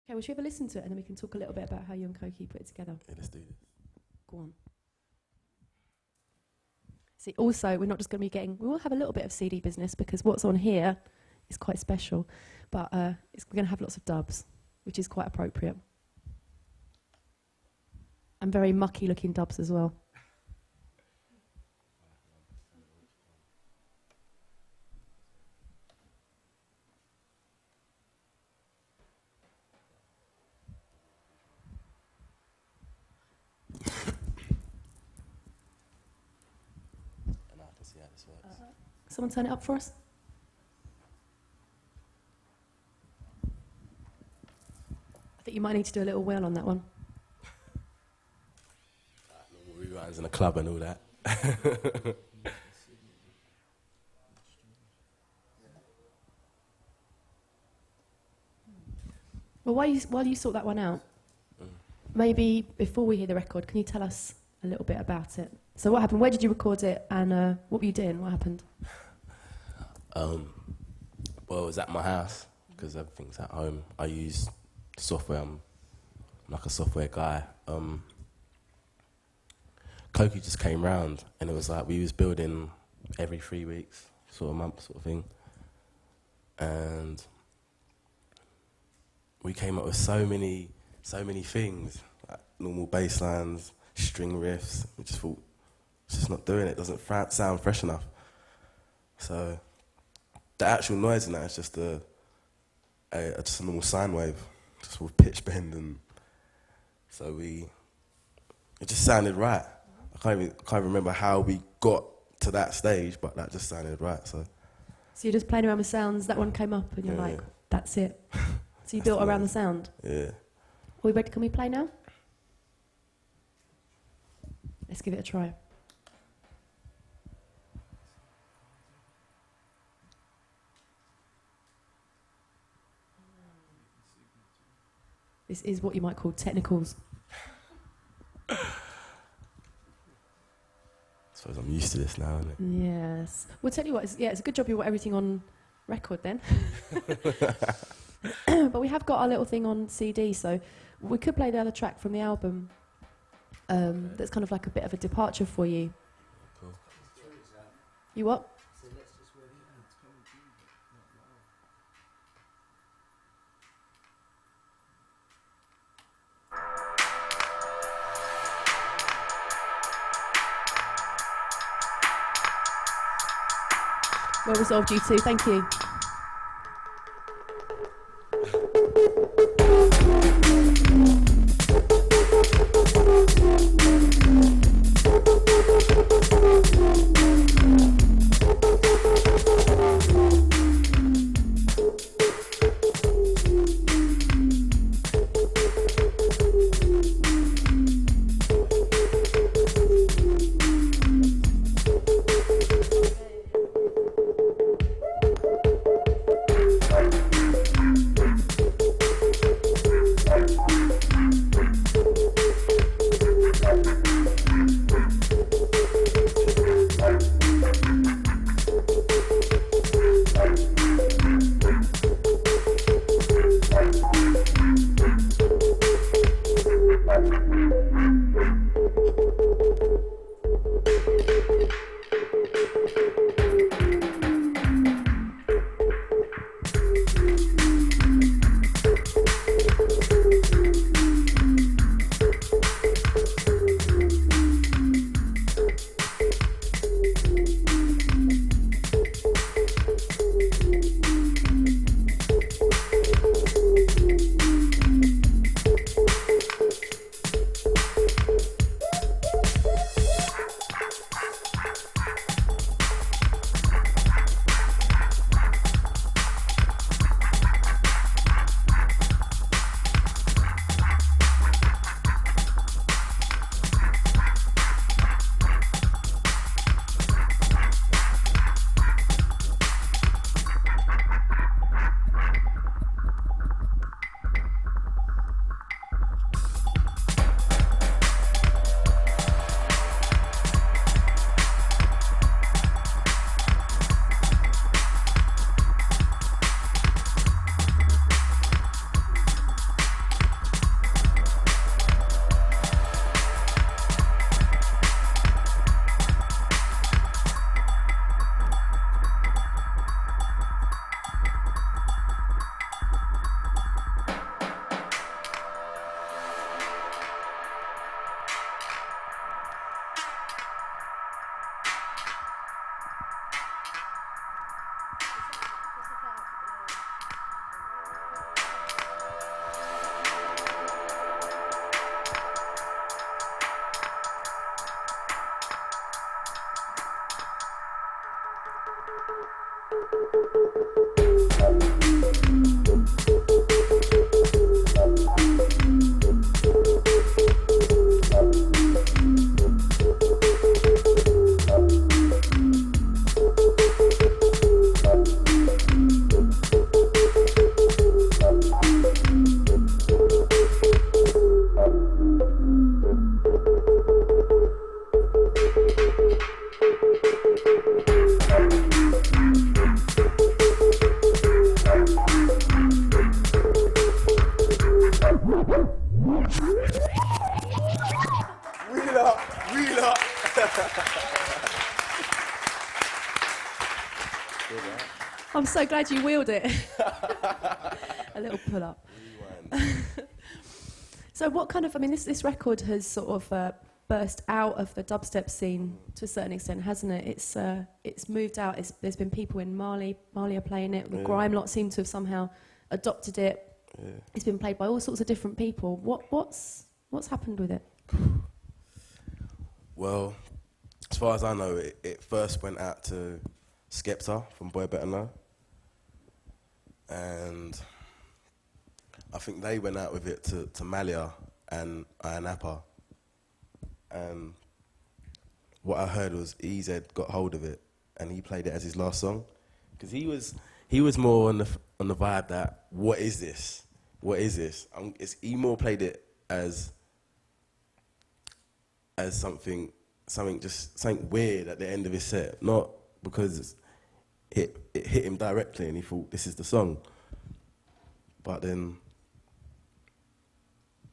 Okay, well, should we have a listen to it and then we can talk a little bit about how you and Koki put it together? Yeah, let's do this. Go on. See, also, we're not just going to be getting... We will have a little bit of CD business because what's on here is quite special. But we're going to have lots of dubs, which is quite appropriate. And very mucky-looking dubs as well. Someone turn it up for us. I think you might need to do a little wheel on that one. Normal rewinds in the club and all that. Well, while you sort that one out, maybe before we hear the record, can you tell us a little bit about it? So what happened? Where did you record it? And what were you doing? What happened? Well, it was at my house because everything's at home. I use software. I'm like a software guy. Koki just came round and it was like we was building every 3 weeks, sort of month sort of thing. And we came up with so many things, like normal bass lines, string riffs. We just thought, it's just not doing it. It doesn't sound fresh enough. So the actual noise in that is just a normal sine wave, just with pitch bend, and so it just sounded right. I can't remember how we got to that stage, but that just sounded right. So you're just playing around with sounds. That one came up, and you're like, "That's it." So you built around the sound. Yeah. Are we ready? Can we play now? Let's give it a try. This is what you might call technicals. I suppose I'm used to this now, isn't it? Yes. Well, tell you what, it's a good job you got everything on record then. But we have got our little thing on CD, so we could play the other track from the album. That's kind of like a bit of a departure for you. Cool. You what? Well resolved, you two. Thank you. Wheel up, wheel up. I'm so glad you wheeled it. A little pull up. So what kind of, I mean, this record has sort of burst out of the dubstep scene to a certain extent, hasn't it? It's moved out. There's been people in Mali are playing it. The grime lot seem to have somehow adopted it. Yeah. It's been played by all sorts of different people. What's happened with it? Well, as far as I know, it first went out to Skepta from Boy Better Know. And I think they went out with it to Malia and Iron Appa. And what I heard was EZ got hold of it and he played it as his last song. Because he was more on the vibe that, what is this? What is this? He more played it as something weird at the end of his set, not because it hit him directly and he thought this is the song. But then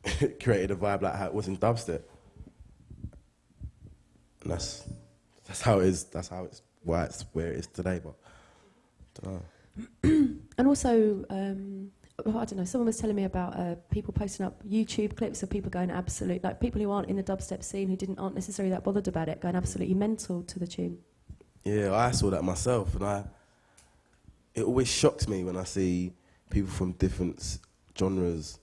it created a vibe like how it was in dubstep. And that's how it is. That's how it's why it's where it is today. But I don't know. And also, I don't know. Someone was telling me about people posting up YouTube clips of people going absolute, like people who aren't in the dubstep scene, who aren't necessarily that bothered about it, going absolutely mental to the tune. Yeah, I saw that myself, and it always shocks me when I see people from different genres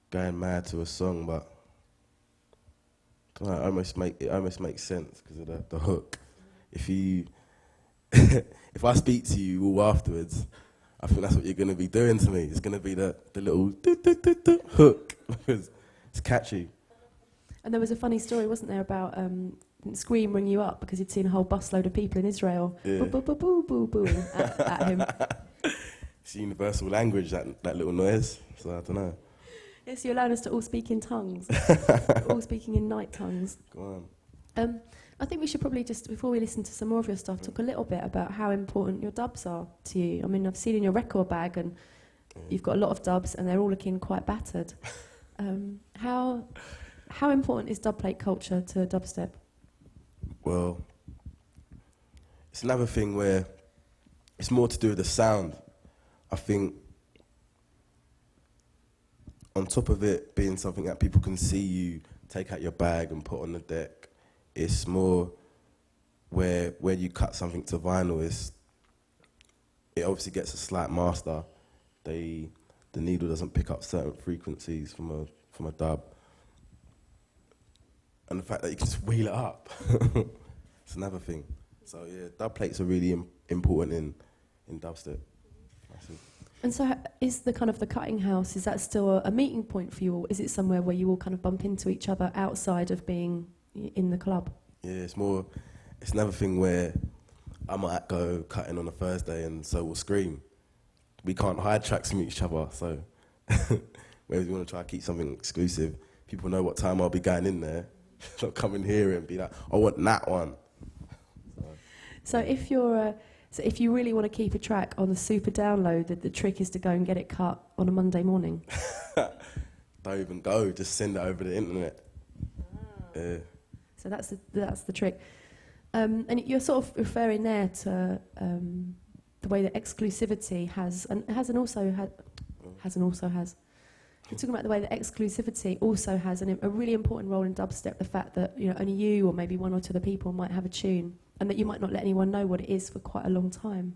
going mad to a song, but it almost makes sense because of the hook. If I speak to you all afterwards, I think that's what you're going to be doing to me. It's going to be the little hook because it's catchy. And there was a funny story, wasn't there, about Scream ring you up because he'd seen a whole busload of people in Israel at him. It's universal language, that little noise. So I don't know. Yes, you're allowing us to all speak in tongues. All speaking in night tongues. Go on. I think we should probably just, before we listen to some more of your stuff, talk a little bit about how important your dubs are to you. I mean, I've seen in your record bag and you've got a lot of dubs and they're all looking quite battered. How important is dubplate culture to dubstep? Well, it's another thing where it's more to do with the sound. I think on top of it being something that people can see you take out your bag and put on the deck, it's more where you cut something to vinyl, it obviously gets a slight master. The needle doesn't pick up certain frequencies from a dub. And the fact that you can just wheel it up, it's another thing. So yeah, dub plates are really important in dubstep. And so is the kind of the cutting house, is that still a meeting point for you, or is it somewhere where you all kind of bump into each other outside of being in the club? Yeah, it's another thing where I might go cutting on a Thursday and so we'll Scream. We can't hide tracks from each other, so whereas we want to try to keep something exclusive, people know what time I'll be going in there. Not come in here and be like, I want that one. So if you're... So if you really want to keep a track on the super download, the trick is to go and get it cut on a Monday morning. Don't even go, just send it over the internet. Yeah. So that's the trick. And you're sort of referring there to the way that exclusivity has. You're talking about the way that exclusivity also has a really important role in dubstep. The fact that only you or maybe one or two other people might have a tune, and that you might not let anyone know what it is for quite a long time.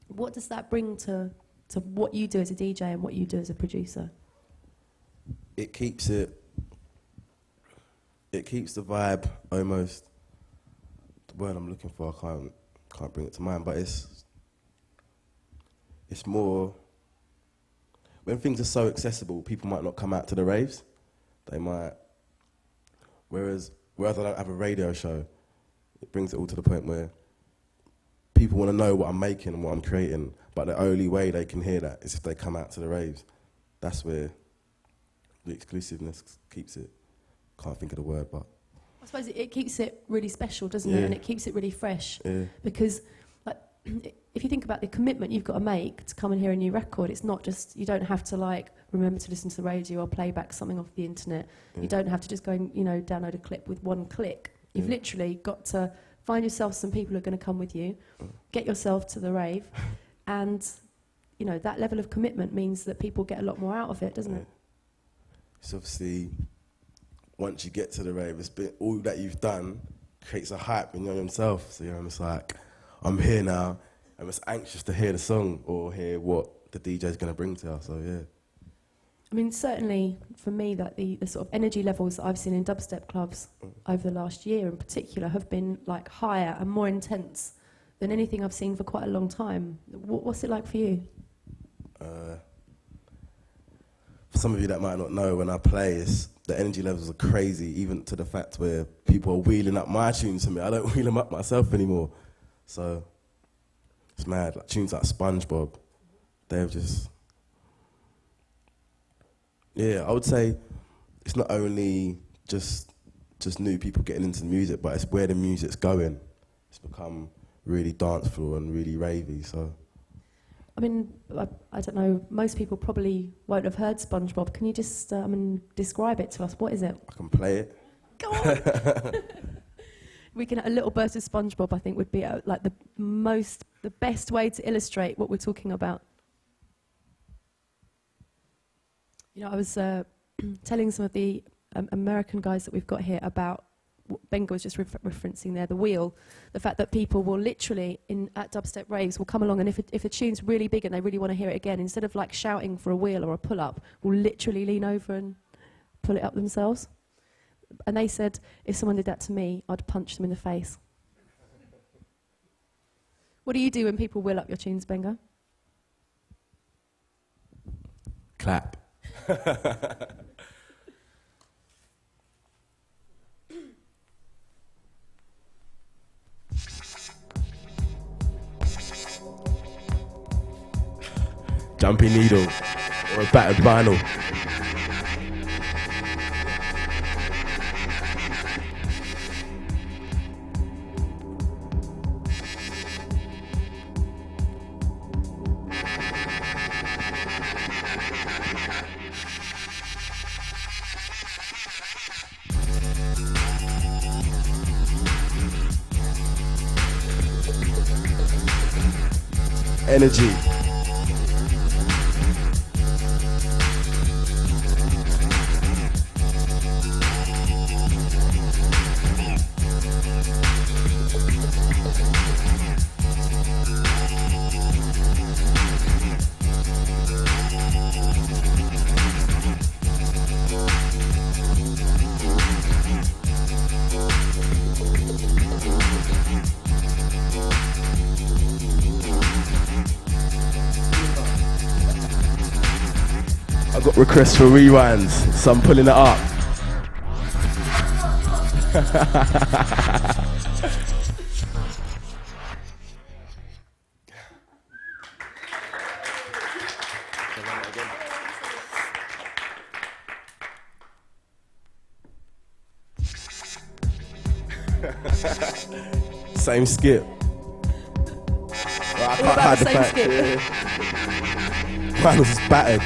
What does that bring to what you do as a DJ and what you do as a producer? It keeps the vibe almost. The word I'm looking for, I can't bring it to mind, but it's more. When things are so accessible, people might not come out to the raves. They might. Whereas I don't have a radio show, it brings it all to the point where people want to know what I'm making and what I'm creating, but the only way they can hear that is if they come out to the raves. That's where the exclusiveness keeps it. Can't think of the word, but... I suppose it keeps it really special, doesn't it? And it keeps it really fresh. Yeah. Because if you think about the commitment you've got to make to come and hear a new record, it's not just, you don't have to like remember to listen to the radio or play back something off the internet. You don't have to just go and, you know, download a clip with one click. You've literally got to find yourself some people who are going to come with you, get yourself to the rave, and, you know, that level of commitment means that people get a lot more out of it, doesn't it? So obviously, once you get to the rave, it's been all that you've done creates a hype in yourself. So you're almost like, I'm here now. I'm just anxious to hear the song or hear what the DJ's going to bring to us. So yeah. I mean, certainly for me, that the sort of energy levels that I've seen in dubstep clubs over the last year in particular have been like higher and more intense than anything I've seen for quite a long time. What's it like for you? For some of you that might not know, when I play, the energy levels are crazy, even to the fact where people are wheeling up my tunes for me. I don't wheel them up myself anymore. So it's mad. Like tunes like SpongeBob, they've just... Yeah, I would say it's not only just new people getting into music, but it's where the music's going. It's become really dance floor and really ravey, so... I mean, I don't know, most people probably won't have heard SpongeBob. Can you just describe it to us? What is it? I can play it. Go on! We can, a little burst of SpongeBob, I think, would be like the best way to illustrate what we're talking about. You know, I was telling some of the American guys that we've got here about what Benga was just referencing there, the wheel, the fact that people will literally, at dubstep raves, will come along, and if a tune's really big and they really want to hear it again, instead of like shouting for a wheel or a pull-up, will literally lean over and pull it up themselves. And they said, if someone did that to me, I'd punch them in the face. What do you do when people wheel up your tunes, Benga? Clap. Jumping needle or a battered vinyl. Energy. I got requests for rewinds, so I'm pulling it up. Same skip. Well, I can't hide the fact. Yeah. Mine was battered.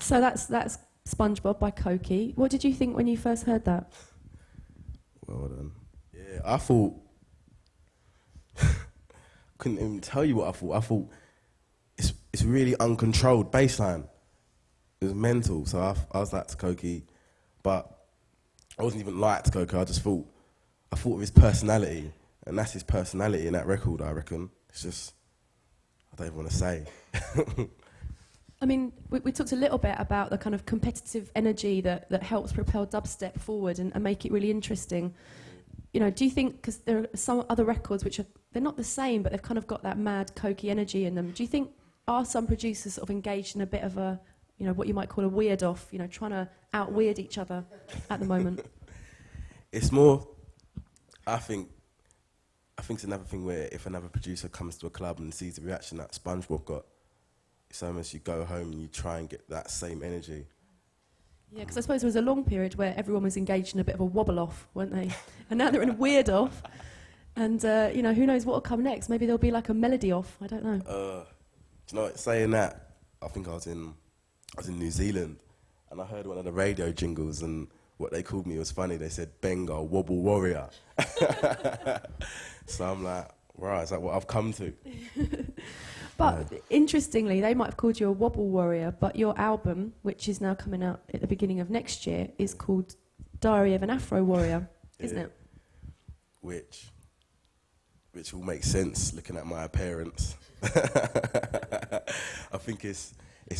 So that's SpongeBob by Koki. What did you think when you first heard that? Well done. Yeah, I thought... couldn't even tell you what I thought. I thought it's really uncontrolled bass line. It was mental, so I was like to Koki, but I wasn't even like to Koki. I thought of his personality, and that's his personality in that record, I reckon. It's just, I don't even want to say. I mean, we talked a little bit about the kind of competitive energy that helps propel dubstep forward and make it really interesting. You know, do you think, because there are some other records which they're not the same, but they've kind of got that mad, Koki energy in them. Do you think, are some producers sort of engaged in a bit of a, you know, what you might call a weird off, you know, trying to out-weird each other at the moment? It's more, I think it's another thing where if another producer comes to a club and sees the reaction that SpongeBob got, it's almost you go home and you try and get that same energy. Yeah, because I suppose there was a long period where everyone was engaged in a bit of a wobble off, weren't they? And now they're in a weird off. And, you know, who knows what will come next? Maybe there'll be like a melody off. I don't know. Do you know what, saying that, I think I was in New Zealand and I heard one of the radio jingles and what they called me was funny. They said, Benga, wobble warrior. So I'm like, right, is that what I've come to? But interestingly, they might have called you a wobble warrior, but your album, which is now coming out at the beginning of next year, is called Diary of an Afro Warrior, isn't it? Which will make sense looking at my appearance. I think it's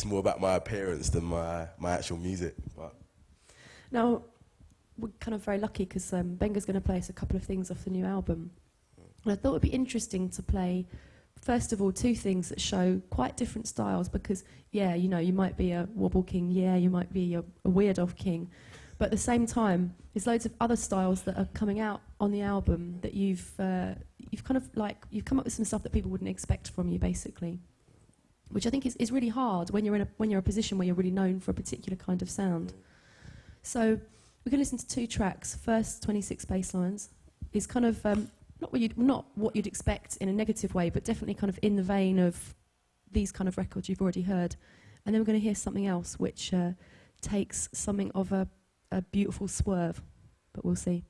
more about my appearance than my actual music. But now, we're kind of very lucky because Benga's going to play us a couple of things off the new album. And I thought it would be interesting to play, first of all, two things that show quite different styles because, yeah, you know, you might be a wobble king, yeah, you might be a weird off king, but at the same time, there's loads of other styles that are coming out on the album that you've kind of like, you've come up with some stuff that people wouldn't expect from you, basically, which I think is really hard when you're in a position where you're really known for a particular kind of sound. So we're going to listen to two tracks. First, 26 bass lines is kind of not what you'd expect in a negative way, but definitely kind of in the vein of these kind of records you've already heard. And then we're going to hear something else which takes something of a beautiful swerve, but we'll see.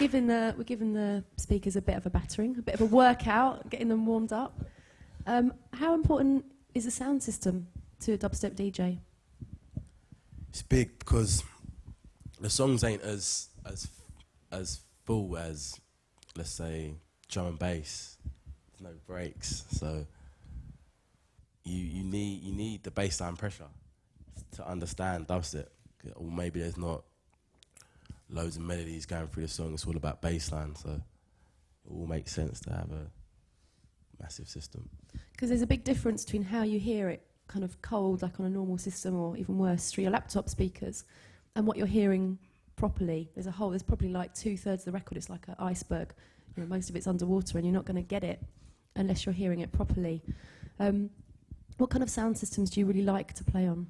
giving the speakers a bit of a battering, a bit of a workout, getting them warmed up. How important is the sound system to a dubstep DJ? It's big because the songs ain't as full as, let's say, drum and bass. There's no breaks, so you need the bassline pressure to understand dubstep. Or maybe there's not loads of melodies going through the song. It's all about bassline, so it all makes sense to have a massive system. Because there's a big difference between how you hear it kind of cold, like on a normal system, or even worse, through your laptop speakers, and what you're hearing properly. There's probably like 2/3 of the record, it's like an iceberg. You know, most of it's underwater, and you're not going to get it unless you're hearing it properly. What kind of sound systems do you really like to play on?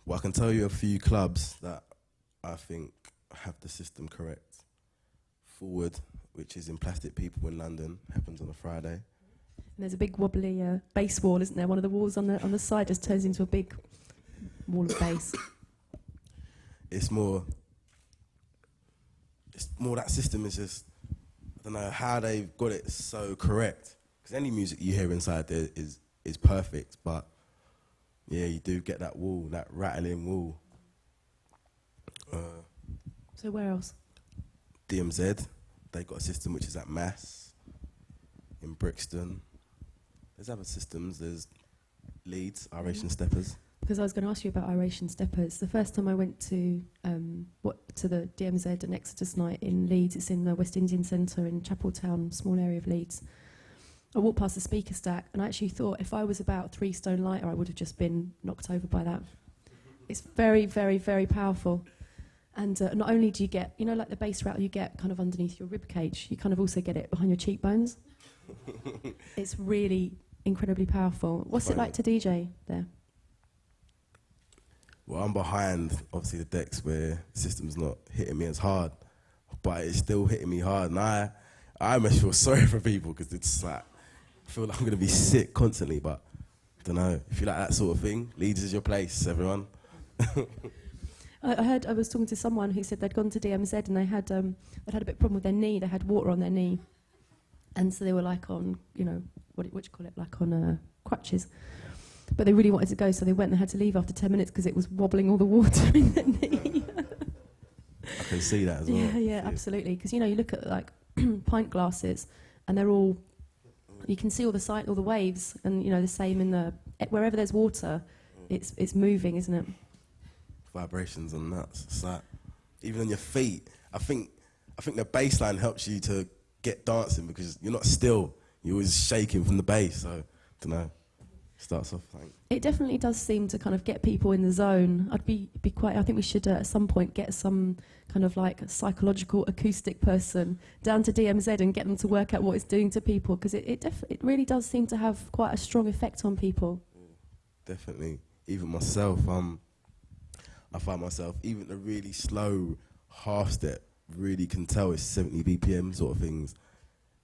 Well, I can tell you a few clubs that I think have the system correct. Forward, which is in Plastic People in London, happens on a Friday. And there's a big wobbly bass wall, isn't there? One of the walls on the side just turns into a big wall of bass. It's more that system is just, I don't know how they've got it so correct. Because any music you hear inside there is perfect, but yeah, you do get that wall, that rattling wall. So where else? DMZ, they got a system which is at Mass, in Brixton. There's other systems, there's Leeds, Iration Steppers. Because I was going to ask you about Iration Steppers. The first time I went to the DMZ and Exodus night in Leeds, it's in the West Indian Centre in Chapeltown, small area of Leeds. I walked past the speaker stack and I actually thought if I was about 3 stone lighter, I would have just been knocked over by that. It's very, very, very powerful. And not only do you get, you know, like the bass rattle you get kind of underneath your rib cage, you kind of also get it behind your cheekbones. It's really incredibly powerful. What's it like to DJ there? Well, I'm behind, obviously, the decks where the system's not hitting me as hard, but it's still hitting me hard. And I almost feel sorry for people because it's like, I feel like I'm going to be sick constantly, but I don't know. If you like that sort of thing, Leeds is your place, everyone. I was talking to someone who said they'd gone to DMZ and they had a bit of a problem with their knee. They had water on their knee. And so they were like on, you know, what do you call it, like on crutches. But they really wanted to go, so they went and had to leave after 10 minutes because it was wobbling all the water in their knee. I can see that as well. Yeah, absolutely. Because, you know, you look at like pint glasses and they're all, you can see all the waves, and, you know, the same in wherever there's water, it's moving, isn't it? Vibrations and nuts. It's like, even on your feet, I think the bass line helps you to get dancing because you're not still, you're always shaking from the bass, so, I don't know. Starts off like it definitely does seem to kind of get people in the zone. I think we should at some point get some kind of like a psychological acoustic person down to DMZ and get them to work out what it's doing to people, because it really does seem to have quite a strong effect on people. Definitely. Even myself, I find myself, even a really slow half step really can tell it's 70 BPM sort of things.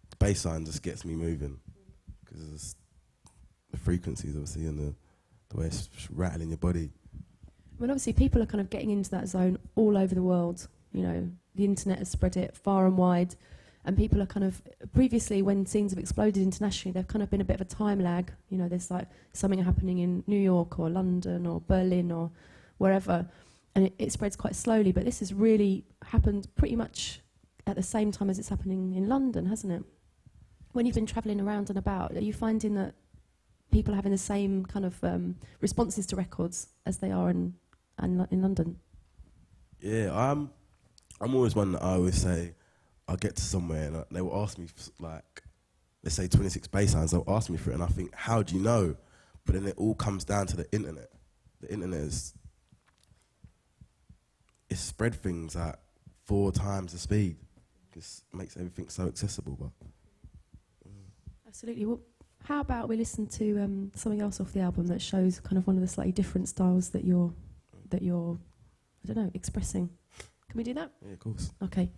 The bass line just gets me moving because the frequencies, obviously, and the way it's rattling your body. Well, obviously, people are kind of getting into that zone all over the world. You know, the internet has spread it far and wide, and people are kind of, previously, when scenes have exploded internationally, there've kind of been a bit of a time lag. You know, there's like something happening in New York or London or Berlin or wherever, and it spreads quite slowly. But this has really happened pretty much at the same time as it's happening in London, hasn't it? When you've been travelling around and about, are you finding that people are having the same kind of responses to records as they are in London? Yeah, I'm always one that I always say, I'll get to somewhere and they will ask me, like, let's say 26 bass lines, they'll ask me for it, and I think, how do you know? But then it all comes down to the internet. The internet it's spread things at 4 times the speed. Just makes everything so accessible. But Absolutely. Well, how about we listen to something else off the album that shows kind of one of the slightly different styles that you're I don't know, expressing? Can we do that? yeah, of course. Okay.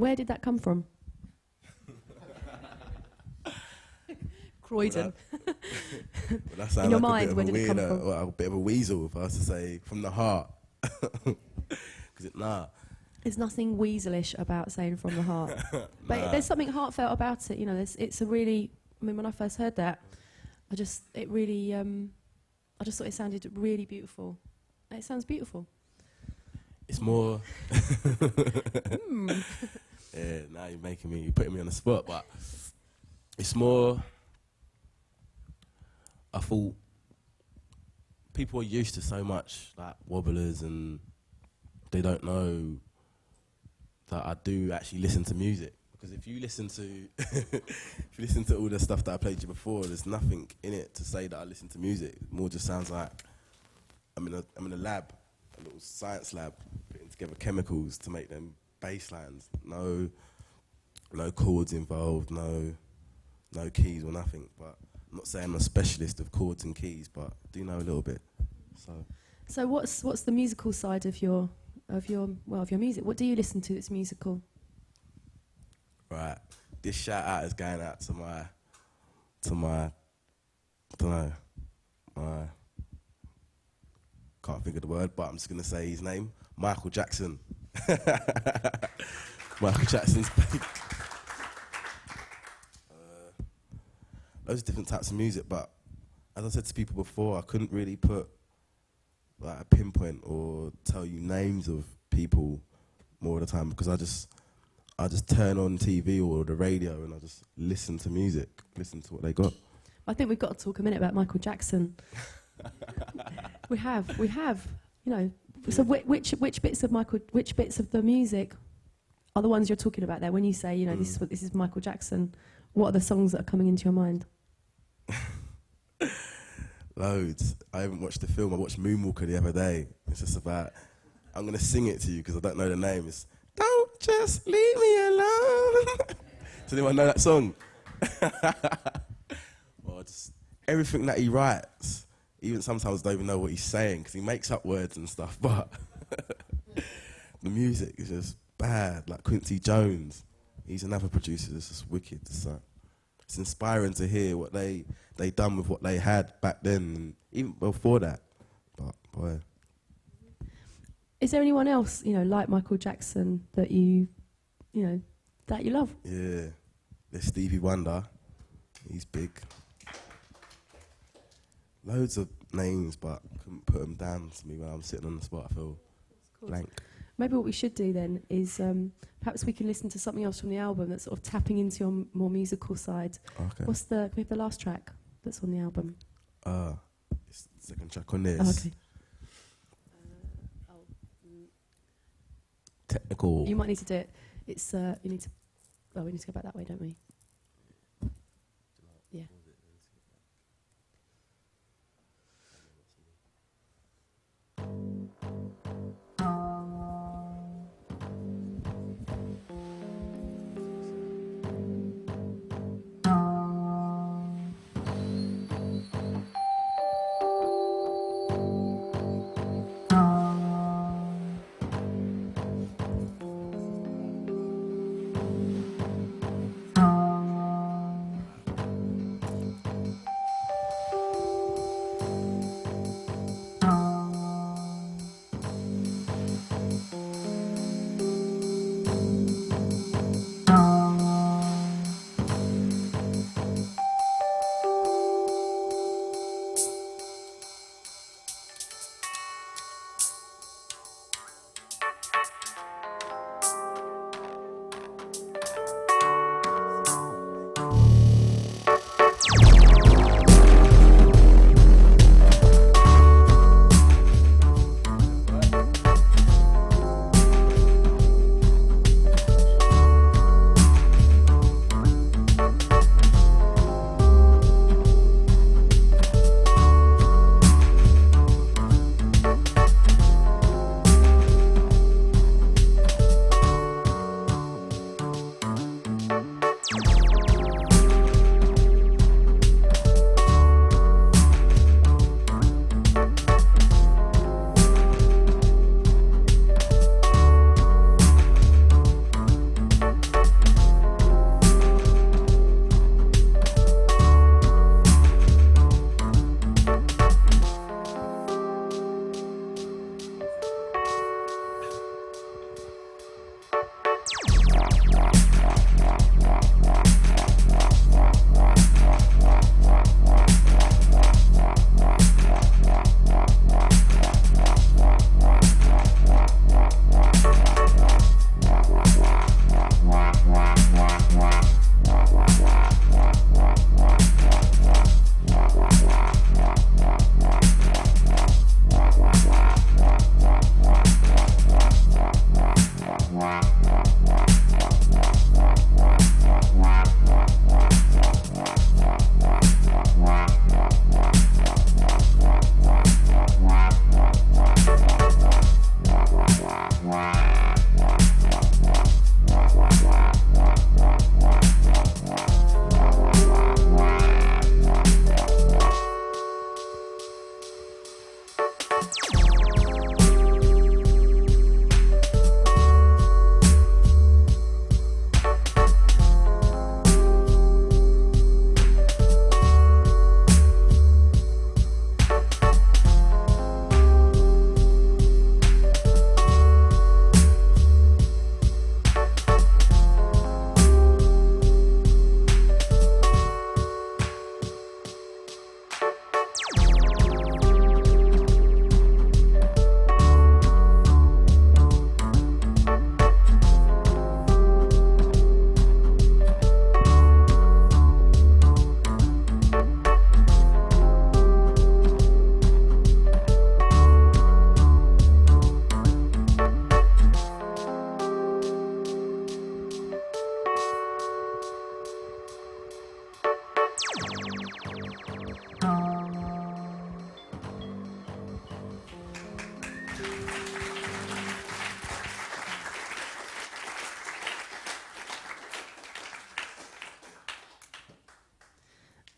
Where did that come from? Croydon. Well, that sounds In your like mind, a where bit of did a it come weirdo, from? or a bit of a weasel, if I was to say from the heart. Nah. There's nothing weaselish about saying from the heart. But Nah. there's something heartfelt about it, you know. It's a really, I mean, when I first heard that, I just thought it sounded really beautiful. It sounds beautiful. It's more. Yeah, now you're putting me on the spot, but it's more. I thought people are used to so much like wobblers, and they don't know that I do actually listen to music. Because if you listen to all the stuff that I played you before, there's nothing in it to say that I listen to music. It more just sounds like I'm in a lab, a little science lab, putting together chemicals to make them bass lines. No chords involved, no keys or nothing. But I'm not saying I'm a specialist of chords and keys, but I do know a little bit. So what's the musical side of your music? What do you listen to that's musical? Right, this shout out is going out to my I don't know, can't think of the word, but I'm just gonna say his name, Michael Jackson. Michael Jackson's played loads of different types of music, but as I said to people before, I couldn't really put like a pinpoint or tell you names of people more of the time, because I just turn on TV or the radio and I just listen to music, listen to what they got. I think we've got to talk a minute about Michael Jackson. we have, you know. So which bits of the music are the ones you're talking about there? When you say, you know, this is Michael Jackson, what are the songs that are coming into your mind? Loads. I haven't watched the film. I watched Moonwalker the other day. It's just about, I'm going to sing it to you because I don't know the name. It's, don't just leave me alone. Does anyone know that song? Well, just everything that he writes, even sometimes I don't even know what he's saying because he makes up words and stuff, but the music is just bad. Like Quincy Jones, he's another producer that's just wicked. It's inspiring to hear what they done with what they had back then, and even before that. But boy, is there anyone else, you know, like Michael Jackson that you love? Yeah, there's Stevie Wonder. He's big. Loads of names, but couldn't put them down to me when I'm sitting on the spot. I feel blank. Maybe what we should do then is perhaps we can listen to something else from the album that's sort of tapping into your more musical side. Okay. Can we have the last track that's on the album? It's the second track on this. Oh, okay. Technical. You might need to do it. It's we need to go back that way, don't we? Yeah.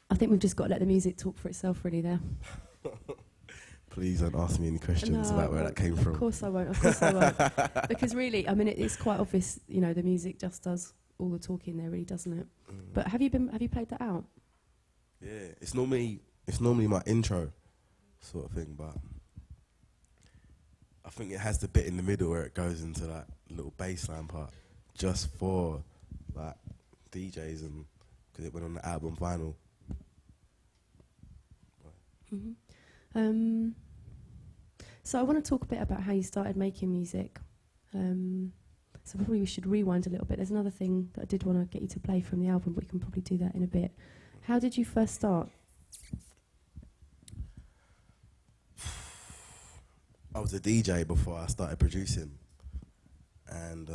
I think we've just got to let the music talk for itself, really, there. Please don't ask me any questions No, about where that came from. Of course I won't, of course I won't. Because really, I mean, it's quite obvious, you know, the music just does all the talking there, really, doesn't it? But have you played that out? Yeah, it's normally my intro sort of thing, but I think it has the bit in the middle where it goes into that little bass line part just for like DJs and because it went on the album vinyl. Mm-hmm. So I want to talk a bit about how you started making music. So probably we should rewind a little bit. There's another thing that I did want to get you to play from the album, but we can probably do that in a bit. How did you first start? I was a DJ before I started producing, and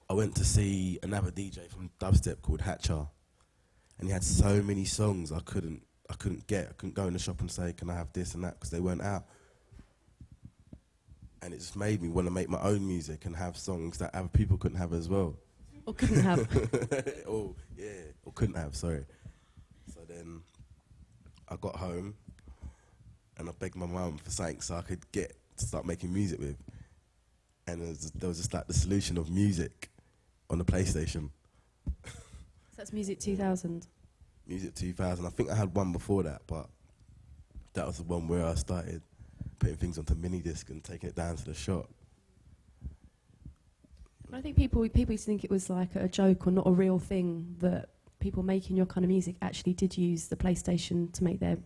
I went to see another DJ from Dubstep called Hatcher, and he had so many songs I couldn't go in the shop and say, can I have this and that, because they weren't out. And it just made me want to make my own music and have songs that other people couldn't have as well. Or couldn't have. or couldn't have, sorry. So then I got home and I begged my mum for something so I could start making music with. And there was just like the solution of music on the PlayStation. So that's Music 2000. Music 2000. I think I had one before that, but that was the one where I started putting things onto mini disc and taking it down to the shop. I think people used to think it was like a joke or not a real thing that people making your kind of music actually did use the PlayStation to make their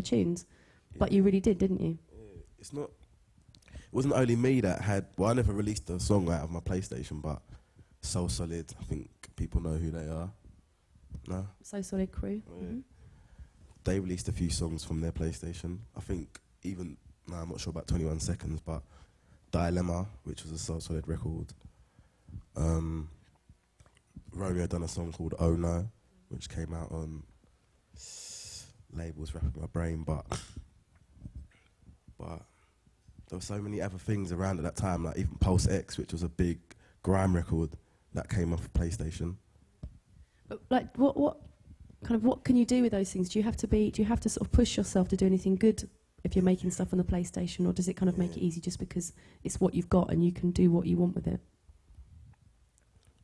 tunes. Yeah. But you really did, didn't you? Yeah. It wasn't only me that had. Well, I never released a song out of my PlayStation, but So Solid, I think people know who they are. No? So Solid crew. Yeah. Mm-hmm. They released a few songs from their PlayStation. I think I'm not sure about 21 Seconds, but Dilemma, which was a So Solid record. Romeo done a song called Oh No, which came out on labels Rapping My Brain, but there were so many other things around at that time, like even Pulse X, which was a big grime record that came off PlayStation. But like, what can you do with those things? Do you have to sort of push yourself to do anything good if you're making stuff on the PlayStation, or does it kind of make it easy just because it's what you've got and you can do what you want with it?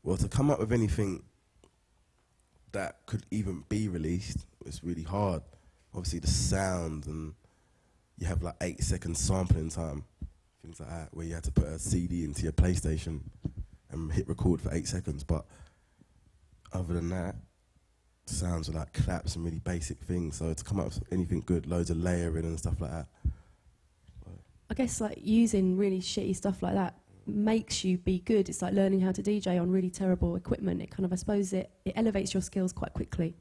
Well, to come up with anything that could even be released was really hard. Obviously, the sound, and you have like 8 seconds sampling time, things like that, where you had to put a CD into your PlayStation and hit record for 8 seconds. But other than that, sounds are like claps and really basic things. So to come up with anything good, loads of layering and stuff like that. I guess like using really shitty stuff like that makes you be good. It's like learning how to DJ on really terrible equipment. It kind of, I suppose, it elevates your skills quite quickly.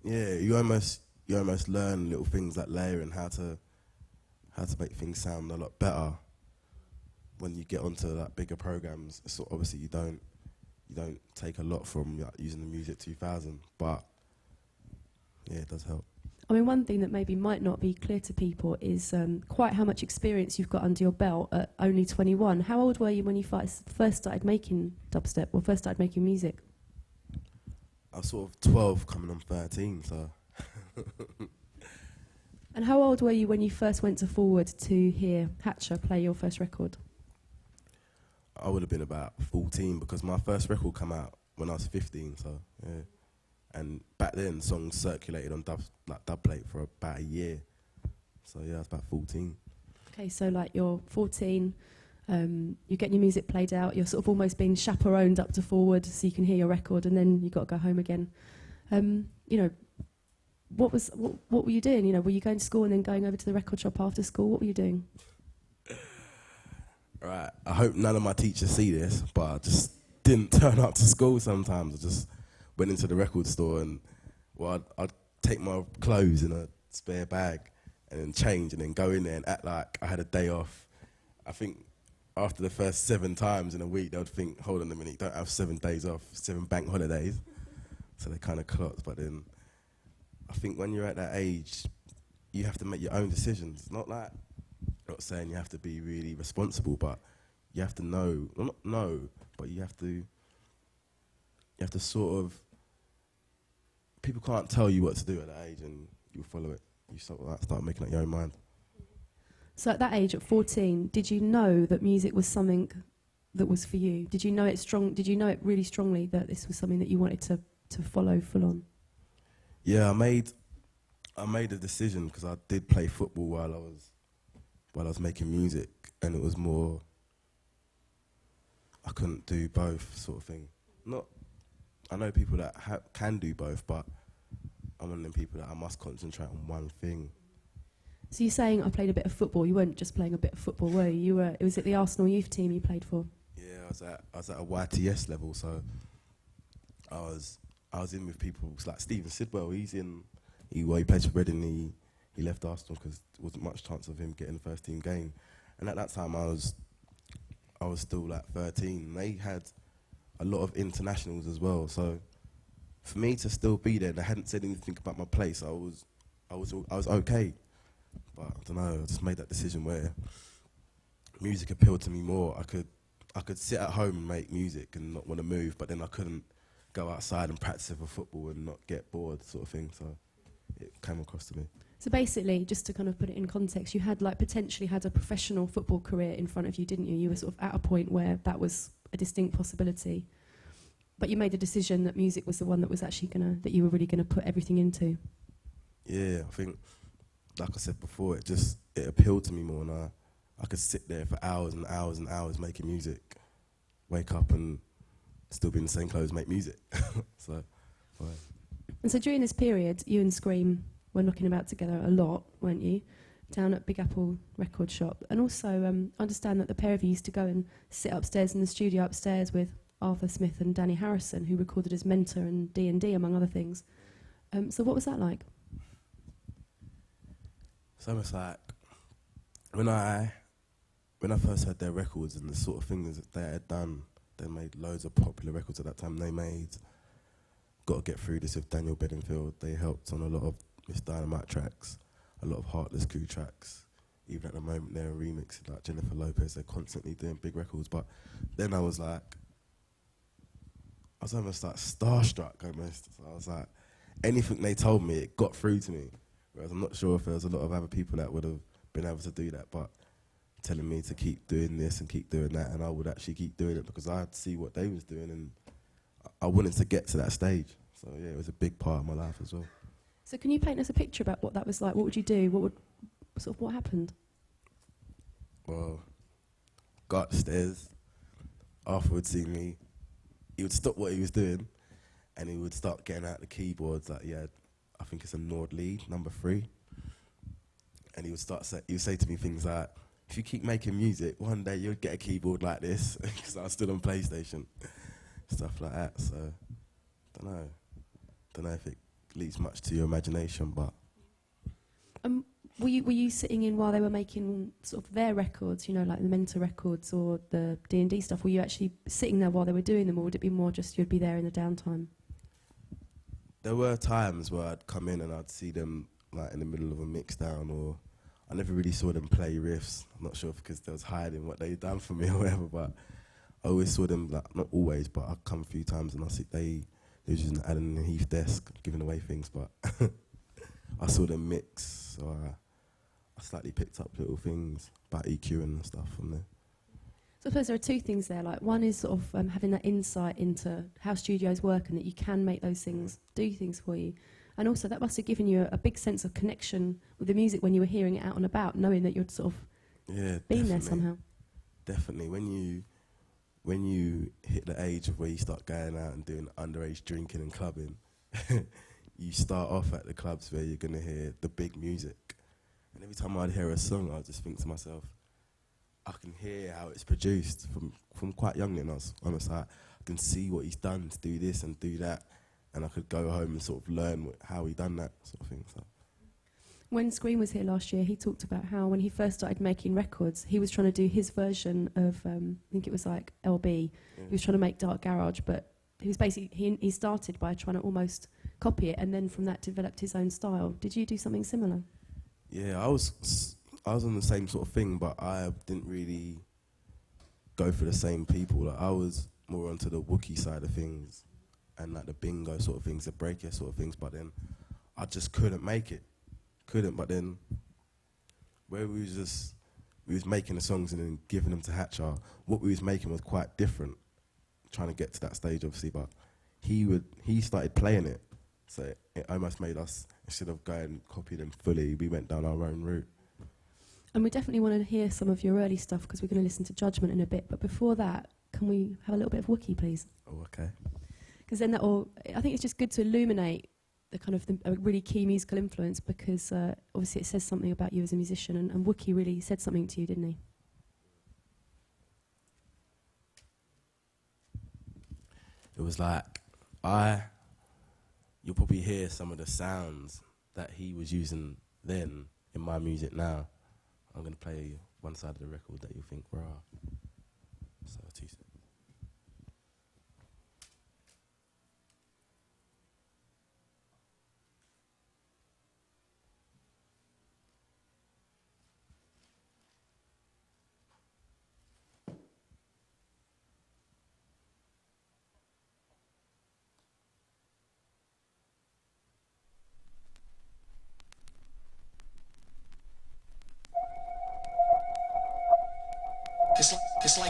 Yeah, you almost learn little things like layering, how to make things sound a lot better when you get onto like bigger programs. So obviously you don't take a lot from like, using the Music 2000, but yeah, it does help. I mean, one thing that maybe might not be clear to people is quite how much experience you've got under your belt at only 21. How old were you when you first started making dubstep or first started making music? I was sort of 12 coming on 13, so... And how old were you when you first went to Forward to hear Hatcher play your first record? I would have been about 14 because my first record came out when I was 15, so yeah. And back then, songs circulated on Dubplate for about a year. So yeah, I was about 14. Okay, so like you're 14, you get your music played out, you're sort of almost being chaperoned up to Forward so you can hear your record, and then you got to go home again. You know, what were you doing? You know, were you going to school and then going over to the record shop after school? What were you doing? Right, I hope none of my teachers see this, but I just didn't turn up to school sometimes. I just went into the record store and, well, I'd take my clothes in a spare bag and then change and then go in there and act like I had a day off. I think after the first 7 times in a week, they would think, hold on a minute, you don't have 7 days off, 7 bank holidays. So they kind of clocked, but then I think when you're at that age, you have to make your own decisions. Not like, not saying you have to be really responsible, but you have to know, well, not know, but you have to sort of, people can't tell you what to do at that age and you follow it. You sort of like start making up your own mind. So at that age, at 14, did you know that music was something that was for you? Did you know it Did you know it really strongly that this was something that you wanted to follow full on? Yeah, I made a decision because I did play football while I was making music, and it was more, I couldn't do both sort of thing. I know people that can do both, but I'm one of them people that I must concentrate on one thing. So you're saying I played a bit of football. You weren't just playing a bit of football, were you? Was it the Arsenal youth team you played for? Yeah, I was at a YTS level, so I was in with people like Stephen Sidwell. He plays for Reading. He left Arsenal because there wasn't much chance of him getting the first team game. And at that time, I was still like 13. They had a lot of internationals as well. So for me to still be there, they hadn't said anything about my place. I was okay. But I don't know. I just made that decision where music appealed to me more. I could sit at home and make music and not want to move, but then I couldn't go outside and practice for football and not get bored, sort of thing. So it came across to me. So basically, just to kind of put it in context, you had potentially had a professional football career in front of you, didn't you? You were sort of at a point where that was a distinct possibility, but you made the decision that music was the one that was actually that you were really gonna put everything into. Yeah, I think, like I said before, it appealed to me more, and I could sit there for hours and hours and hours making music, wake up and still be in the same clothes, make music. So, fine. And so during this period, you and Scream were knocking about together a lot, weren't you? Down at Big Apple record shop. And also, I understand that the pair of you used to go and sit upstairs in the studio upstairs with Arthur Smith and Danny Harrison, who recorded as Mentor and D&D, among other things. So what was that like? So it's like, when I first heard their records and the sort of things that they had done, they made loads of popular records at that time. They made Gotta Get Through This with Daniel Bedingfield. They helped on a lot of Miss Dynamite tracks, a lot of Heartless Crew tracks. Even at the moment, they're remixing like Jennifer Lopez. They're constantly doing big records. But then I was almost like starstruck almost. So I was like, anything they told me, it got through to me. Whereas I'm not sure if there was a lot of other people that would have been able to do that, but telling me to keep doing this and keep doing that, and I would actually keep doing it because I'd see what they was doing, and I wanted to get to that stage. So yeah, it was a big part of my life as well. So can you paint us a picture about what that was like? What would you do? What happened? Well, got upstairs, Arthur would see me, he would stop what he was doing, and he would start getting out the keyboards. Like, yeah, I think it's a Nord lead, number 3. And he would say to me things like, if you keep making music, one day you'll get a keyboard like this, because I was still on PlayStation, stuff like that. So, don't know if it leads much to your imagination, but. Were you sitting in while they were making sort of their records, like the Mentor records or the D&D stuff? Were you actually sitting there while they were doing them, or would it be more just you'd be there in the downtime? There were times where I'd come in and I'd see them like in the middle of a mix down, or I never really saw them play riffs. I'm not sure if because they was hiding what they'd done for me or whatever, but I always saw them, like, not always, but I'd come a few times and they was using the Alan and Heath desk, giving away things, but I saw them mix, so I slightly picked up little things about EQ and stuff from there. So I suppose there are two things there. Like, one is sort of having that insight into how studios work and that you can make those things do things for you. And also that must have given you a big sense of connection with the music when you were hearing it out and about, knowing that you'd sort of been there somehow. Definitely. When you hit the age of where you start going out and doing underage drinking and clubbing, you start off at the clubs where you're going to hear the big music. And every time I'd hear a song, I'd just think to myself, I can hear how it's produced from quite young, and I was almost like, I can see what he's done to do this and do that, and I could go home and sort of learn how he done that sort of thing. So. When Scream was here last year, he talked about how when he first started making records, he was trying to do his version of, I think it was like LB. Yeah. He was trying to make Dark Garage, but he was basically, he started by trying to almost copy it, and then from that developed his own style. Did you do something similar? Yeah, I was on the same sort of thing, but I didn't really go for the same people. Like, I was more onto the Wookiee side of things and like the bingo sort of things, the breaker sort of things, but then I just couldn't make it. But then where we was making the songs and then giving them to Hatcher, what we was making was quite different, trying to get to that stage obviously, but he started playing it, so it almost made us, instead of going and copying them fully, we went down our own route. And we definitely want to hear some of your early stuff because we're going to listen to Judgment in a bit, but before that, can we have a little bit of Wookiee, please? Oh, okay. Because then I think it's just good to illuminate the kind of a really key musical influence, because obviously it says something about you as a musician, and Wookiee really said something to you, didn't he? It was like, you'll probably hear some of the sounds that he was using then in my music now. I'm going to play one side of the record that you'll think, rah. So, 2 seconds. It's like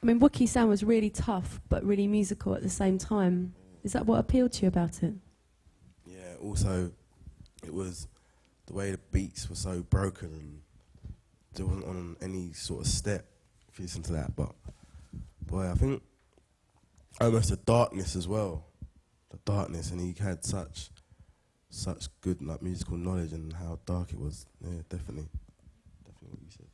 I mean, Wookiee sound was really tough, but really musical at the same time. Is that what appealed to you about it? Yeah, also, it was the way the beats were so broken and there wasn't on any sort of step, if you listen to that. But, boy, I think almost the darkness as well. The darkness, and he had such good like musical knowledge and how dark it was. Yeah, definitely what you said.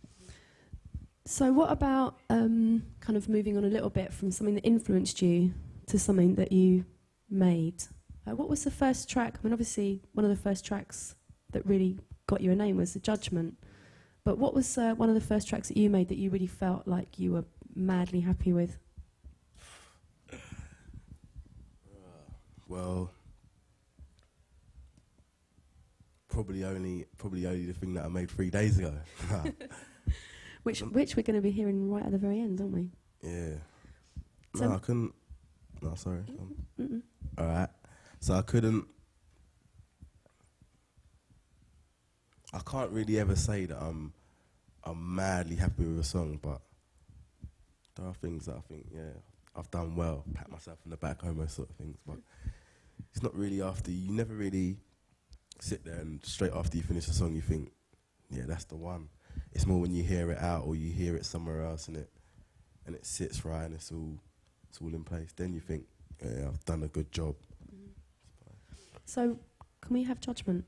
So what about kind of moving on a little bit from something that influenced you to something that you made? What was the first track? I mean, obviously, one of the first tracks that really got you a name was The Judgment. But what was one of the first tracks that you made that you really felt like you were madly happy with? Well, probably only the thing that I made 3 days ago. Which we're going to be hearing right at the very end, aren't we? Yeah. So No, I couldn't. No, sorry. All right. So I couldn't. I can't really ever say that I'm madly happy with a song, but there are things that I think, yeah, I've done well, pat myself on the back, almost sort of things. But it's not really after you never really sit there and straight after you finish a song you think, yeah, that's the one. It's more when you hear it out or you hear it somewhere else and it sits right and it's all in place. Then you think, yeah, I've done a good job. So can we have Judgment?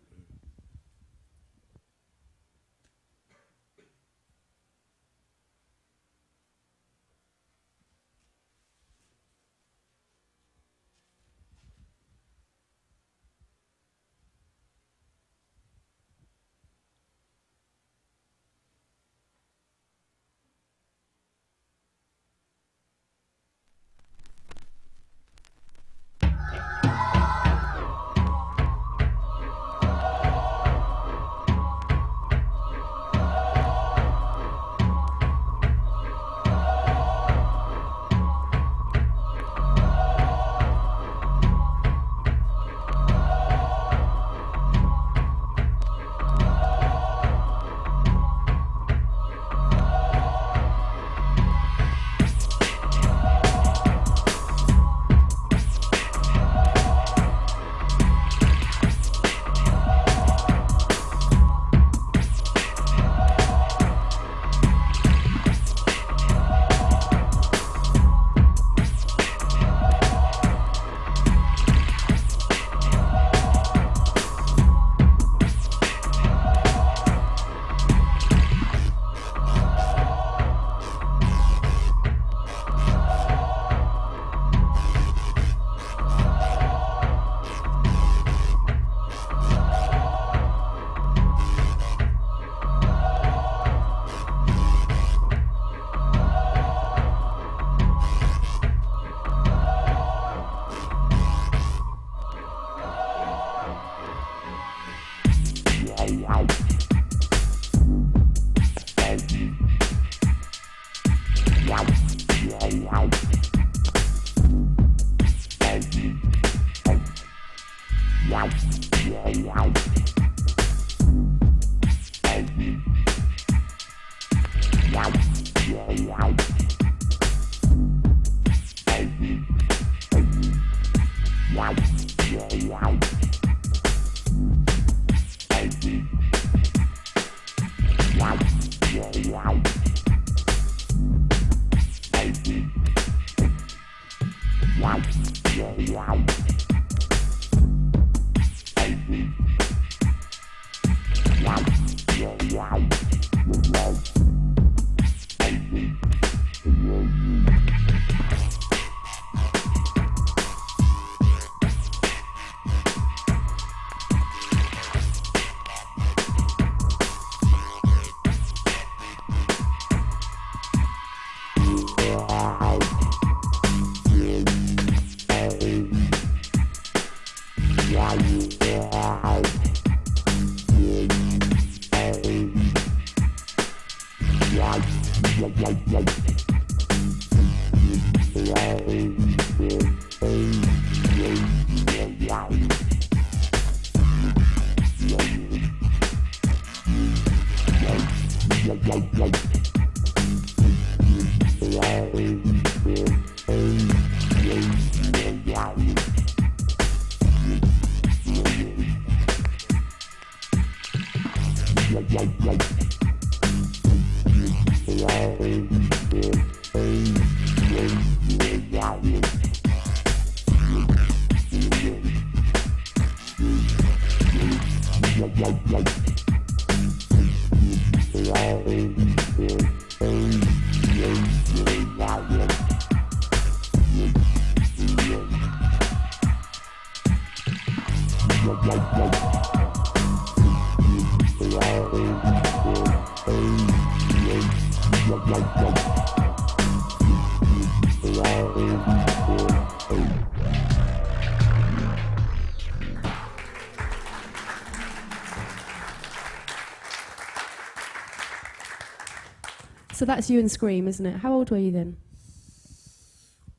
So that's you and Scream, isn't it? How old were you then?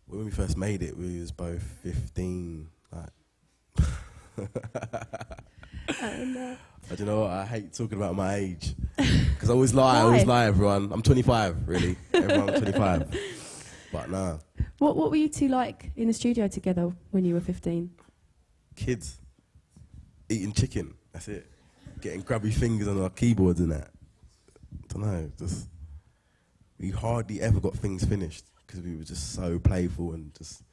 When we first made it, we was both 15. Like, I don't know what, I hate talking about my age. Because I always lie, everyone. I'm 25, really. Everyone's 25. But nah. What were you two like in the studio together when you were 15? Kids. Eating chicken. That's it. Getting grubby fingers on our keyboards and that. I don't know, just... We hardly ever got things finished because we were just so playful and just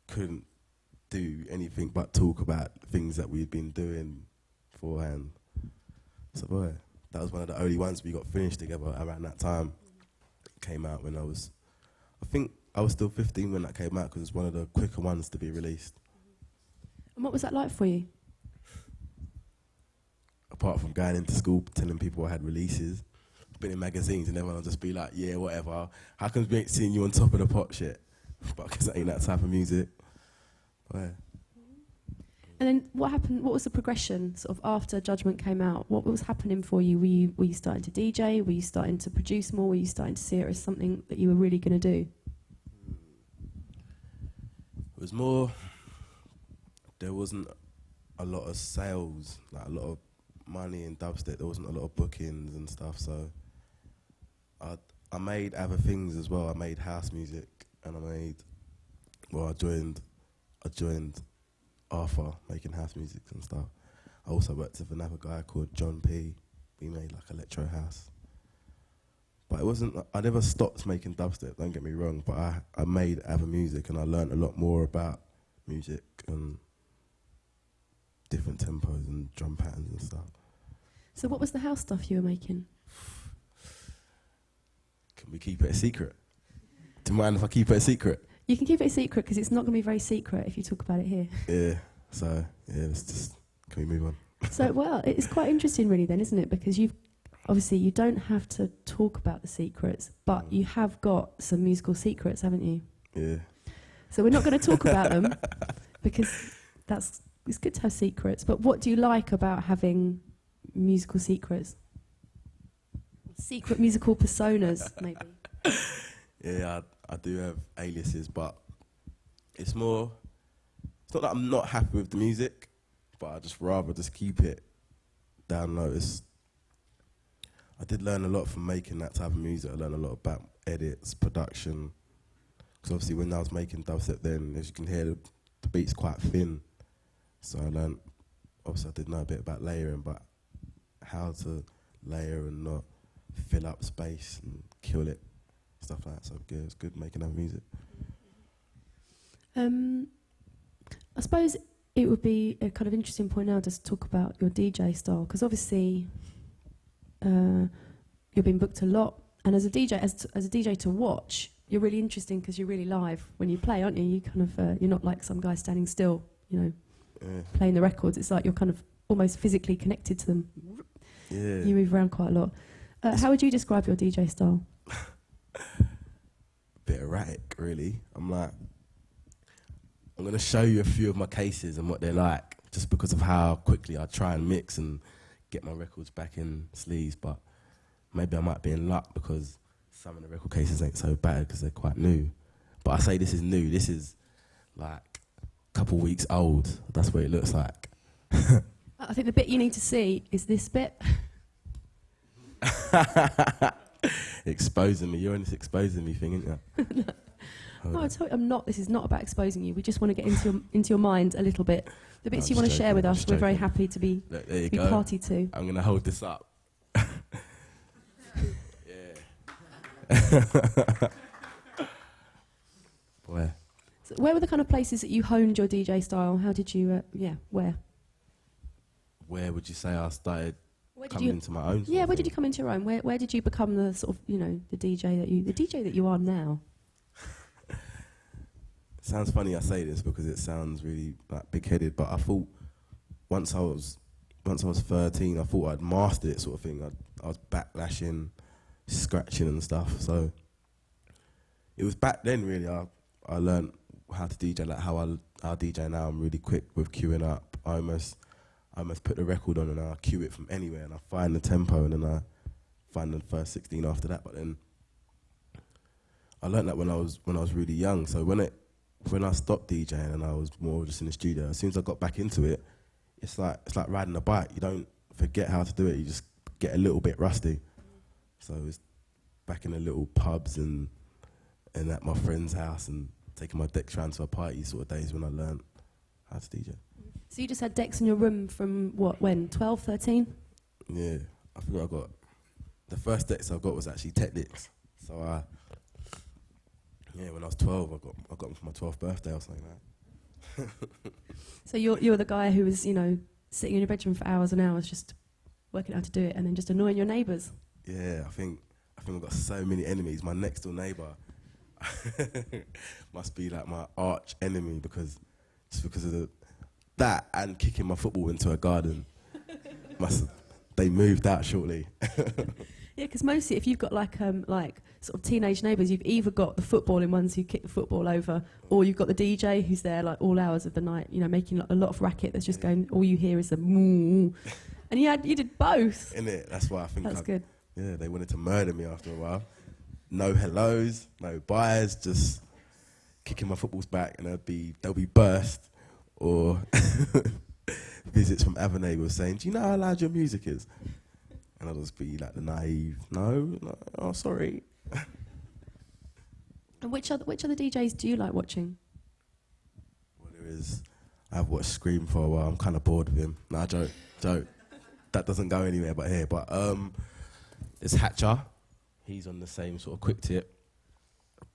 couldn't do anything but talk about things that we'd been doing beforehand. So boy, that was one of the only ones we got finished together around that time. It came out when I think I was still 15 when that came out because it's one of the quicker ones to be released. And what was that like for you? Apart from going into school telling people I had releases, been in magazines and everyone will just be like, yeah, whatever. How come we ain't seeing you on top of the pop shit? But because that ain't that type of music. But yeah. And then what happened? What was the progression sort of after Judgment came out? What was happening for you? Were you starting to DJ? Were you starting to produce more? Were you starting to see it as something that you were really going to do? It was more, there wasn't a lot of sales, like a lot of money in dubstep. There wasn't a lot of bookings and stuff, so I made other things as well. I made house music, and I joined Arthur making house music and stuff. I also worked with another guy called John P. We made like electro house. But it wasn't, I never stopped making dubstep, don't get me wrong, but I made other music and I learned a lot more about music and different tempos and drum patterns and stuff. So what was the house stuff you were making? Can we keep it a secret? Do you mind if I keep it a secret? You can keep it a secret because it's not going to be very secret if you talk about it here. Yeah, so, yeah, let's just, can we move on? So, well, it's quite interesting really then, isn't it? Because obviously you don't have to talk about the secrets, but you have got some musical secrets, haven't you? Yeah. So we're not going to talk about them because it's good to have secrets. But what do you like about having musical secrets? Secret musical personas, maybe. Yeah, I do have aliases, but it's not that I'm not happy with the music, but I just rather just keep it down low. I did learn a lot from making that type of music. I learned a lot about edits, production. Because obviously when I was making dubstep then, as you can hear, the beat's quite thin. So I learned, obviously I did know a bit about layering, but how to layer and not fill up space and kill it, stuff like that. So yeah, it's good making that music. I suppose it would be a kind of interesting point now just to talk about your DJ style, because obviously you've been booked a lot, and as a DJ, as a DJ to watch, you're really interesting because you're really live when you play, aren't you? You kind of you're not like some guy standing still, you know, playing the records. It's like you're kind of almost physically connected to them. Yeah. You move around quite a lot. How would you describe your DJ style? Bit erratic, really. I'm going to show you a few of my cases and what they're like, just because of how quickly I try and mix and get my records back in sleeves. But maybe I might be in luck because some of the record cases ain't so bad because they're quite new. But I say this is new. This is like a couple weeks old. That's what it looks like. I think the bit you need to see is this bit. Exposing me. You're on this exposing me thing, ain't you? No, I told you, I'm not. This is not about exposing you. We just want to get into your mind a little bit. The bits you want to share with us, we're very happy to be party to. I'm going to hold this up. Where? So where were the kind of places that you honed your DJ style? How did you, where? Where would you say I started coming into my own? Yeah, where did you come into your own? Where did you become the sort of, the DJ that you are now? It sounds funny I say this because it sounds really like big-headed, but I thought once I was 13, I thought I'd mastered it, sort of thing. I was backlashing, scratching and stuff. So it was back then really. I learned how to DJ, like how I DJ now. I'm really quick with queuing up. I almost put the record on and I cue it from anywhere, and I find the tempo, and then I find the first 16 after that. But then I learned that when I was really young. So when I stopped DJing and I was more just in the studio, as soon as I got back into it, it's like riding a bike. You don't forget how to do it. You just get a little bit rusty. So it's back in the little pubs and at my friend's house and taking my deck transfer party sort of days when I learned how to DJ. So you just had decks in your room from when? 12, 13? Yeah, I think the first decks I got was actually Technics. So when I was 12, I got them for my 12th birthday or something like that. So you're the guy who was, sitting in your bedroom for hours and hours just working out how to do it and then just annoying your neighbours. Yeah, I think I've got so many enemies. My next door neighbour must be like my arch enemy because of that and kicking my football into a garden. They moved out shortly. Yeah, because mostly if you've got like sort of teenage neighbours, you've either got the footballing ones who kick the football over, or you've got the DJ who's there like all hours of the night, making like a lot of racket that's just going. All you hear is the moo, and you did both. Innit? That's why I think that's good. Yeah, they wanted to murder me after a while. No hellos, no byes, just kicking my footballs back, and they'll be burst or visits from other neighbours saying, "Do you know how loud your music is?" And I'll just be like the naive, no, oh sorry. And which other DJs do you like watching? Well, I've watched Scream for a while. I'm kind of bored of him. Nah, joke. That doesn't go anywhere but here. But there's Hatcher. He's on the same sort of quick tip.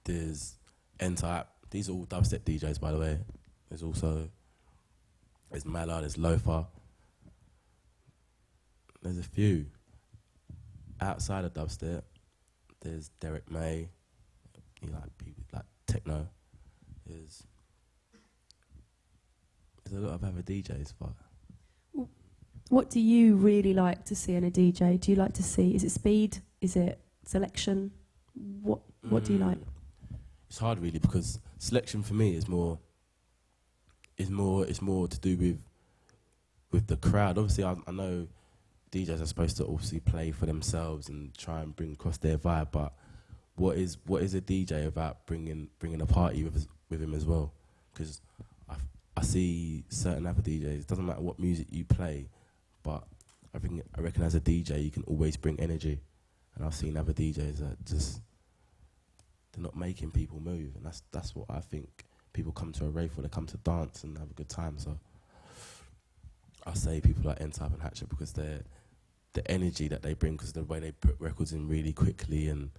There's N-Type. These are all dubstep DJs, by the way. There's Mala, there's Loafer. There's a few. Outside of dubstep, there's Derek May. You like people like techno. There's a lot of other DJs, but. What do you really like to see in a DJ? Do you like to see? Is it speed? Is it selection? What do you like? It's hard really because selection for me is more to do with the crowd. Obviously, I know DJs are supposed to obviously play for themselves and try and bring across their vibe, but what is a DJ about bringing a party with him as well? Because I see certain other DJs. It doesn't matter what music you play, but I reckon as a DJ you can always bring energy, and I've seen other DJs that just they're not making people move, and that's what I think people come to a rave for. They come to dance and have a good time. So I say people like N-Type and Hatcher because the energy that they bring, because the way they put records in really quickly and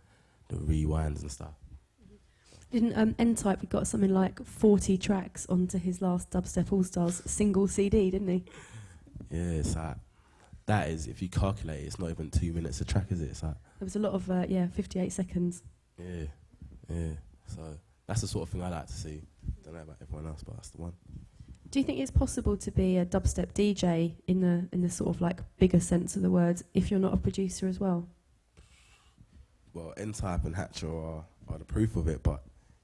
the rewinds and stuff. Didn't N-Type, he got something like 40 tracks onto his last Dubstep All-Stars single CD, didn't he? Yeah, it's like, that is, if you calculate it, it's not even 2 minutes a track, is it? It's like, there was a lot of, 58 seconds. Yeah. So that's the sort of thing I like to see. Don't know about everyone else, but that's the one. Do you think it's possible to be a dubstep DJ in the sort of like bigger sense of the words if you're not a producer as well? Well, N-Type and Hatcher are the proof of it, but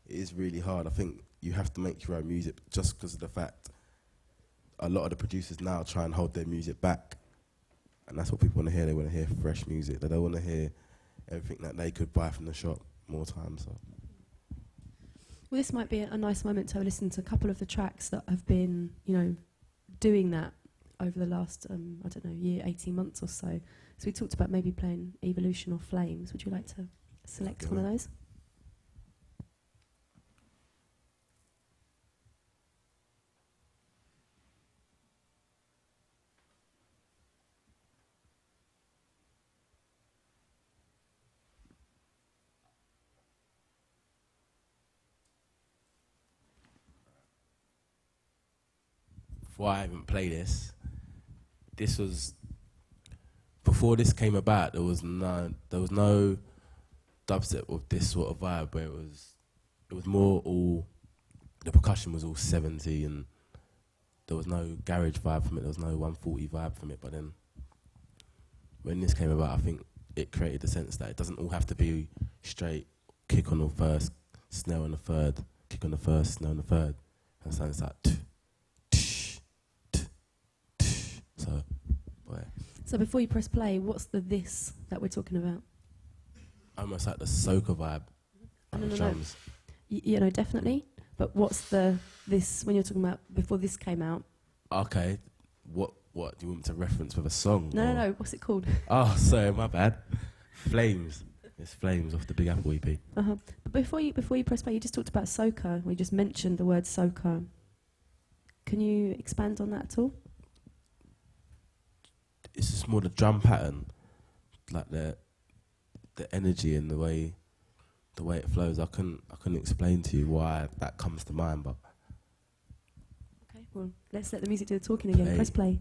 it is really hard. I think you have to make your own music just because of the fact a lot of the producers now try and hold their music back, and that's what people want to hear. They want to hear fresh music. They don't want to hear everything that they could buy from the shop more times. So. Well, this might be a nice moment to listen to a couple of the tracks that have been, doing that over the last, year, 18 months or so. So we talked about maybe playing Evolution or Flames. Would you like to select one of those? Before I even play this, this was before this came about. There was no dubstep with this sort of vibe where it was more all the percussion was all 70 and there was no garage vibe from it. There was no 140 vibe from it. But then when this came about, I think it created the sense that it doesn't all have to be straight kick on the first, snare on the third, kick on the first, snare on the third, and so it's like. So before you press play, what's the this that we're talking about? Almost like the soca vibe. No. Drums. You know, definitely. But what's the this when you're talking about before this came out? Okay. What do you want me to reference with a song? No. What's it called? Oh, sorry, my bad. Flames. It's Flames off the Big Apple EP. But before you press play, you just talked about soca. We just mentioned the word soca. Can you expand on that at all? It's just more the drum pattern, like the energy and the way it flows. I couldn't explain to you why that comes to mind, but okay. Well, let's let the music do the talking again. Play. Press play.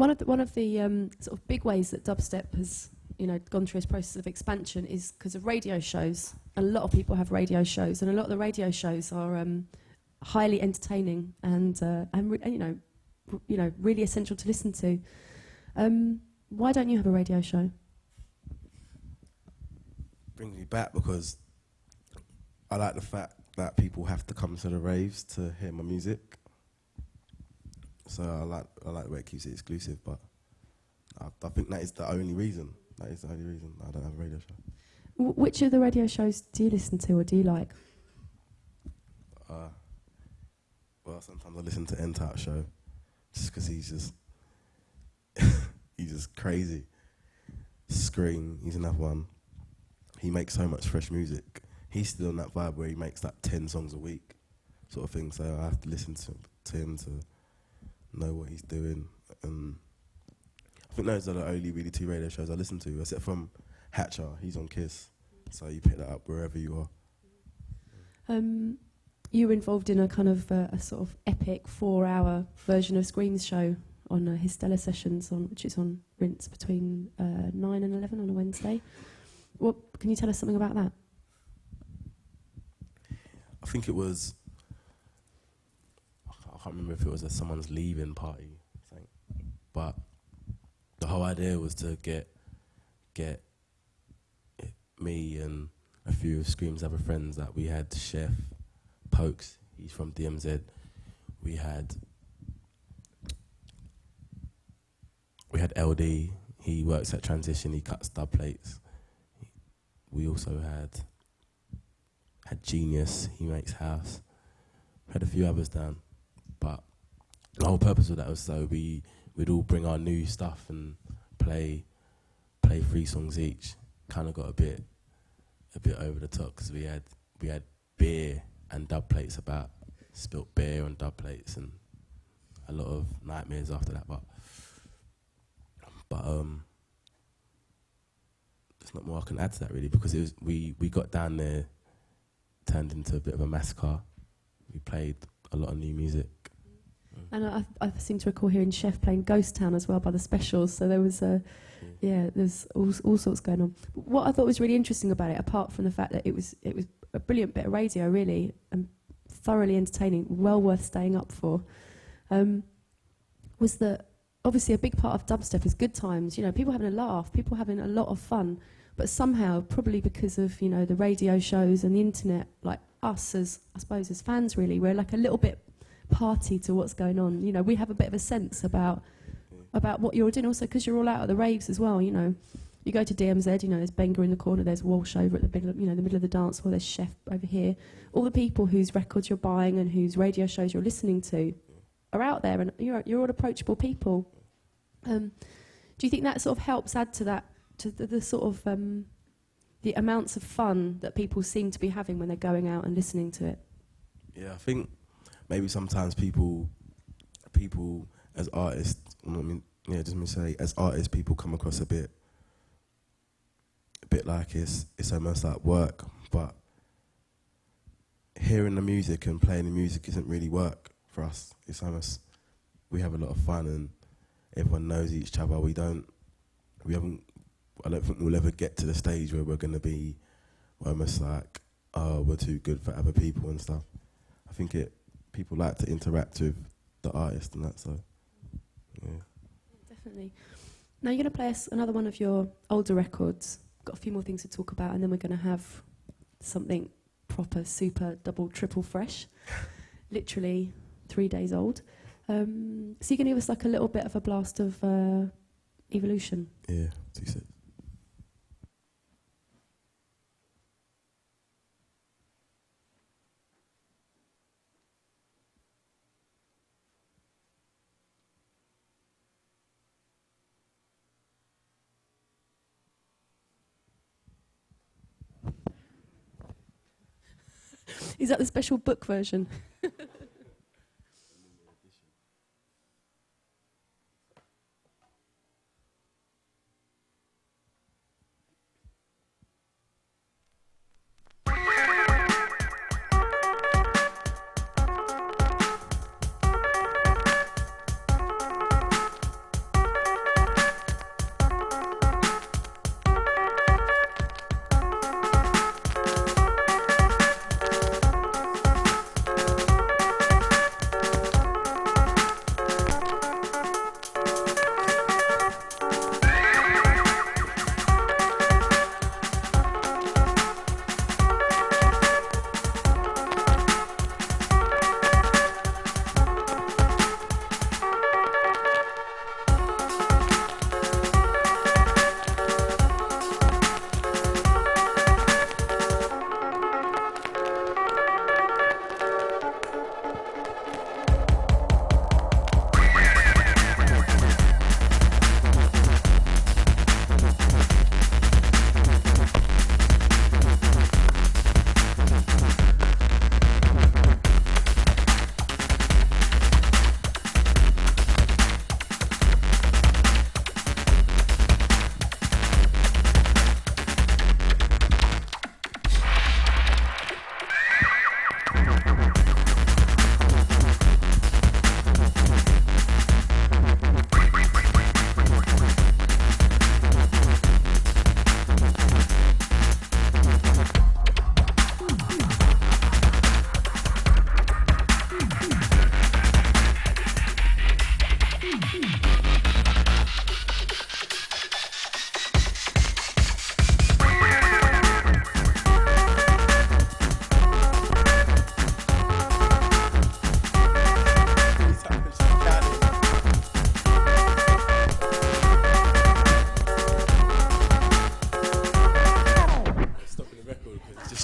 One of the sort of big ways that dubstep has, gone through its process of expansion is because of radio shows. A lot of people have radio shows, and a lot of the radio shows are highly entertaining and really essential to listen to. Why don't you have a radio show? Brings me back because I like the fact that people have to come to the raves to hear my music. So I like the way it keeps it exclusive, but I think that is the only reason. That is the only reason I don't have a radio show. Which of the radio shows do you listen to or do you like? Well, sometimes I listen to N-Type show just because he's just crazy. Scream, he's another one. He makes so much fresh music. He's still on that vibe where he makes like 10 songs a week sort of thing, so I have to listen to him to know what he's doing. I think those are the only really 2 radio shows I listen to, except from Hatcher. He's on Kiss, so you pick that up wherever you are. You were involved in a kind of a sort of epic 4-hour version of Scream's show on his Stellar Sessions, which is on Rinse between 9 and 11 on a Wednesday. Can you tell us something about that? I think it was, I can't remember if it was someone's leaving party, I think. But the whole idea was to get me and a few of Scream's other friends. That we had Chef Pokes, he's from DMZ. We had LD, he works at Transition, he cuts Dubplates. We also had Genius, he makes house. Had a few others down, but the whole purpose of that was so we'd all bring our new stuff and play 3 songs each. Kind of got a bit over the top because we had beer and dub plates about spilt beer on dub plates and a lot of nightmares after that. But there's not more I can add to that really, because it was we got down there, turned into a bit of a massacre. We played a lot of new music. And I seem to recall hearing Chef playing Ghost Town as well by the Specials, so there was there's all sorts going on. But what I thought was really interesting about it, apart from the fact that it was a brilliant bit of radio really, and thoroughly entertaining, well worth staying up for, was that obviously a big part of dubstep is good times, people having a laugh, people having a lot of fun, but somehow, probably because of, the radio shows and the internet, like us as fans really, we're like a little bit party to what's going on. We have a bit of a sense about what you're doing, also because you're all out at the raves as well. You go to DMZ, there's Benga in the corner, there's Walsh over at the middle, the middle of the dance floor, there's Chef over here. All the people whose records you're buying and whose radio shows you're listening to are out there, and you're all approachable people. Do you think that sort of helps add to that, to the sort of the amounts of fun that people seem to be having when they're going out and listening to it? Yeah, I think maybe sometimes people as artists, as artists, people come across a bit like it's almost like work, but hearing the music and playing the music isn't really work for us. It's almost, we have a lot of fun and everyone knows each other. I don't think we'll ever get to the stage where we're going to be almost like, we're too good for other people and stuff. I think people like to interact with the artist and that, so, yeah. Definitely. Now you're going to play us another one of your older records. Got a few more things to talk about, and then we're going to have something proper, super, double, triple fresh. Literally 3 days old. So you're going to give us like a little bit of a blast of Evolution. Yeah, 2/6. Is that the special book version?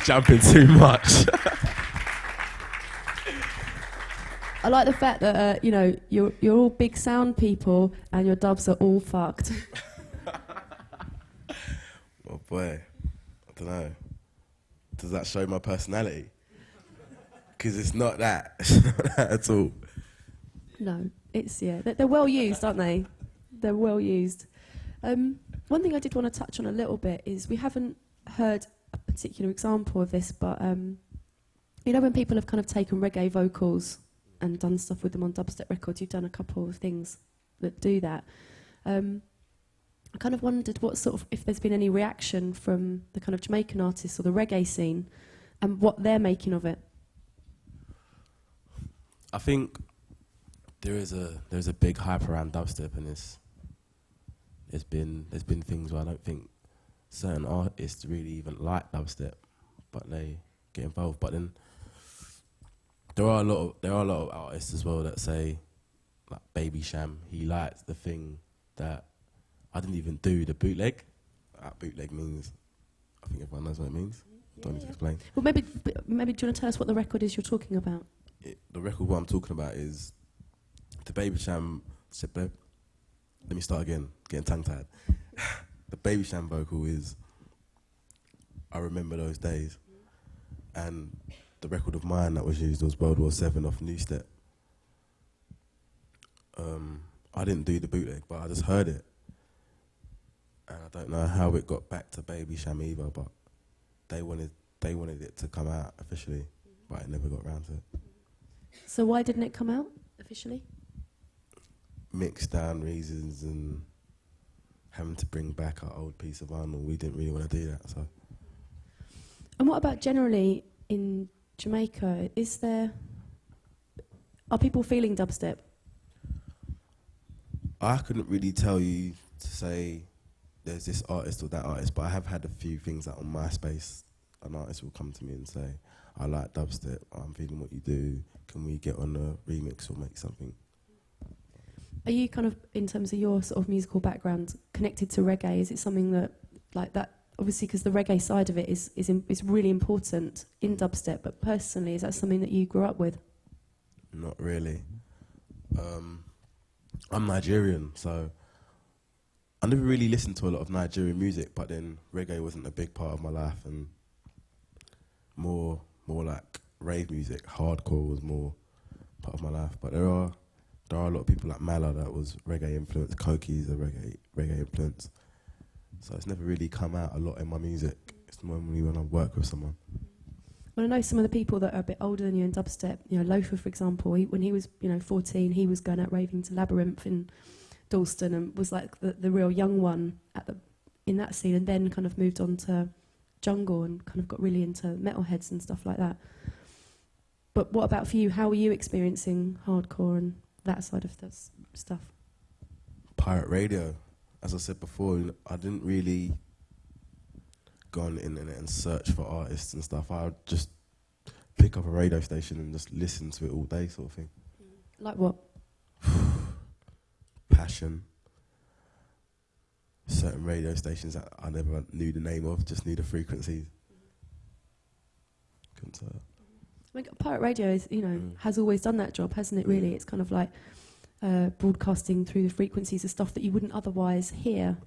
jumping too much. I like the fact that you know, you're all big sound people and your dubs are all fucked. Oh boy, I don't know. Does that show my personality? Because it's not that. It's not that at all. No, it's, yeah, they're well used, aren't they? They're well used. One thing I did want to touch on a little bit is we haven't heard a particular example of this, but you know, when people have kind of taken reggae vocals and done stuff with them on dubstep records, you've done a couple of things that do that. I kind of wondered what sort of, if there's been any reaction from the kind of Jamaican artists or the reggae scene and what they're making of it. I think there's a big hype around dubstep, and there's been things where I don't think certain artists really even like dubstep, but they get involved. But then there are a lot of artists as well that say, like Baby Sham, he likes the thing that I didn't even do, the bootleg. Bootleg means, I think everyone knows what it means. Don't need to explain. Well, maybe do you want to tell us what the record is you're talking about? The record what I'm talking about is the Baby Sham. Let me start again, getting tongue-tied. The Baby Sham vocal is I Remember Those Days. And the record of mine that was used was World War 7 off New Step. I didn't do the bootleg, but I just heard it. And I don't know how it got back to Baby Sham either, but they wanted it to come out officially, but it never got around to it. So why didn't it come out officially? Mixed down reasons and having to bring back our old piece of vinyl. We didn't really want to do that. So. And what about generally in Jamaica? Are people feeling dubstep? I couldn't really tell you to say there's this artist or that artist, but I have had a few things that on MySpace, an artist will come to me and say, I like dubstep, I'm feeling what you do, can we get on a remix or make something? Are you kind of, in terms of your sort of musical background, connected to reggae? Is it something that, like that, obviously because the reggae side of it is really important in dubstep, but personally, is that something that you grew up with? Not really. I'm Nigerian, so I never really listened to a lot of Nigerian music, but then reggae wasn't a big part of my life, and more like rave music, hardcore was more part of my life. But there are a lot of people like Mala that was reggae influence, Koki's a reggae influence. So it's never really come out a lot in my music. It's normally when I work with someone. Well, I know some of the people that are a bit older than you in dubstep. You know, Loafer, for example, when he was 14, he was going out raving to Labyrinth in Dalston and was like the real young one in that scene, and then kind of moved on to jungle and kind of got really into metalheads and stuff like that. But what about for you? How were you experiencing hardcore and that side of stuff? Pirate radio. As I said before, I didn't really go on the internet and search for artists and stuff. I would just pick up a radio station and just listen to it all day, sort of thing. Like what? Passion. Certain radio stations that I never knew the name of, just knew the frequencies. Couldn't tell. I mean, pirate radio is, has always done that job, hasn't it? Really, it's kind of like broadcasting through the frequencies of stuff that you wouldn't otherwise hear.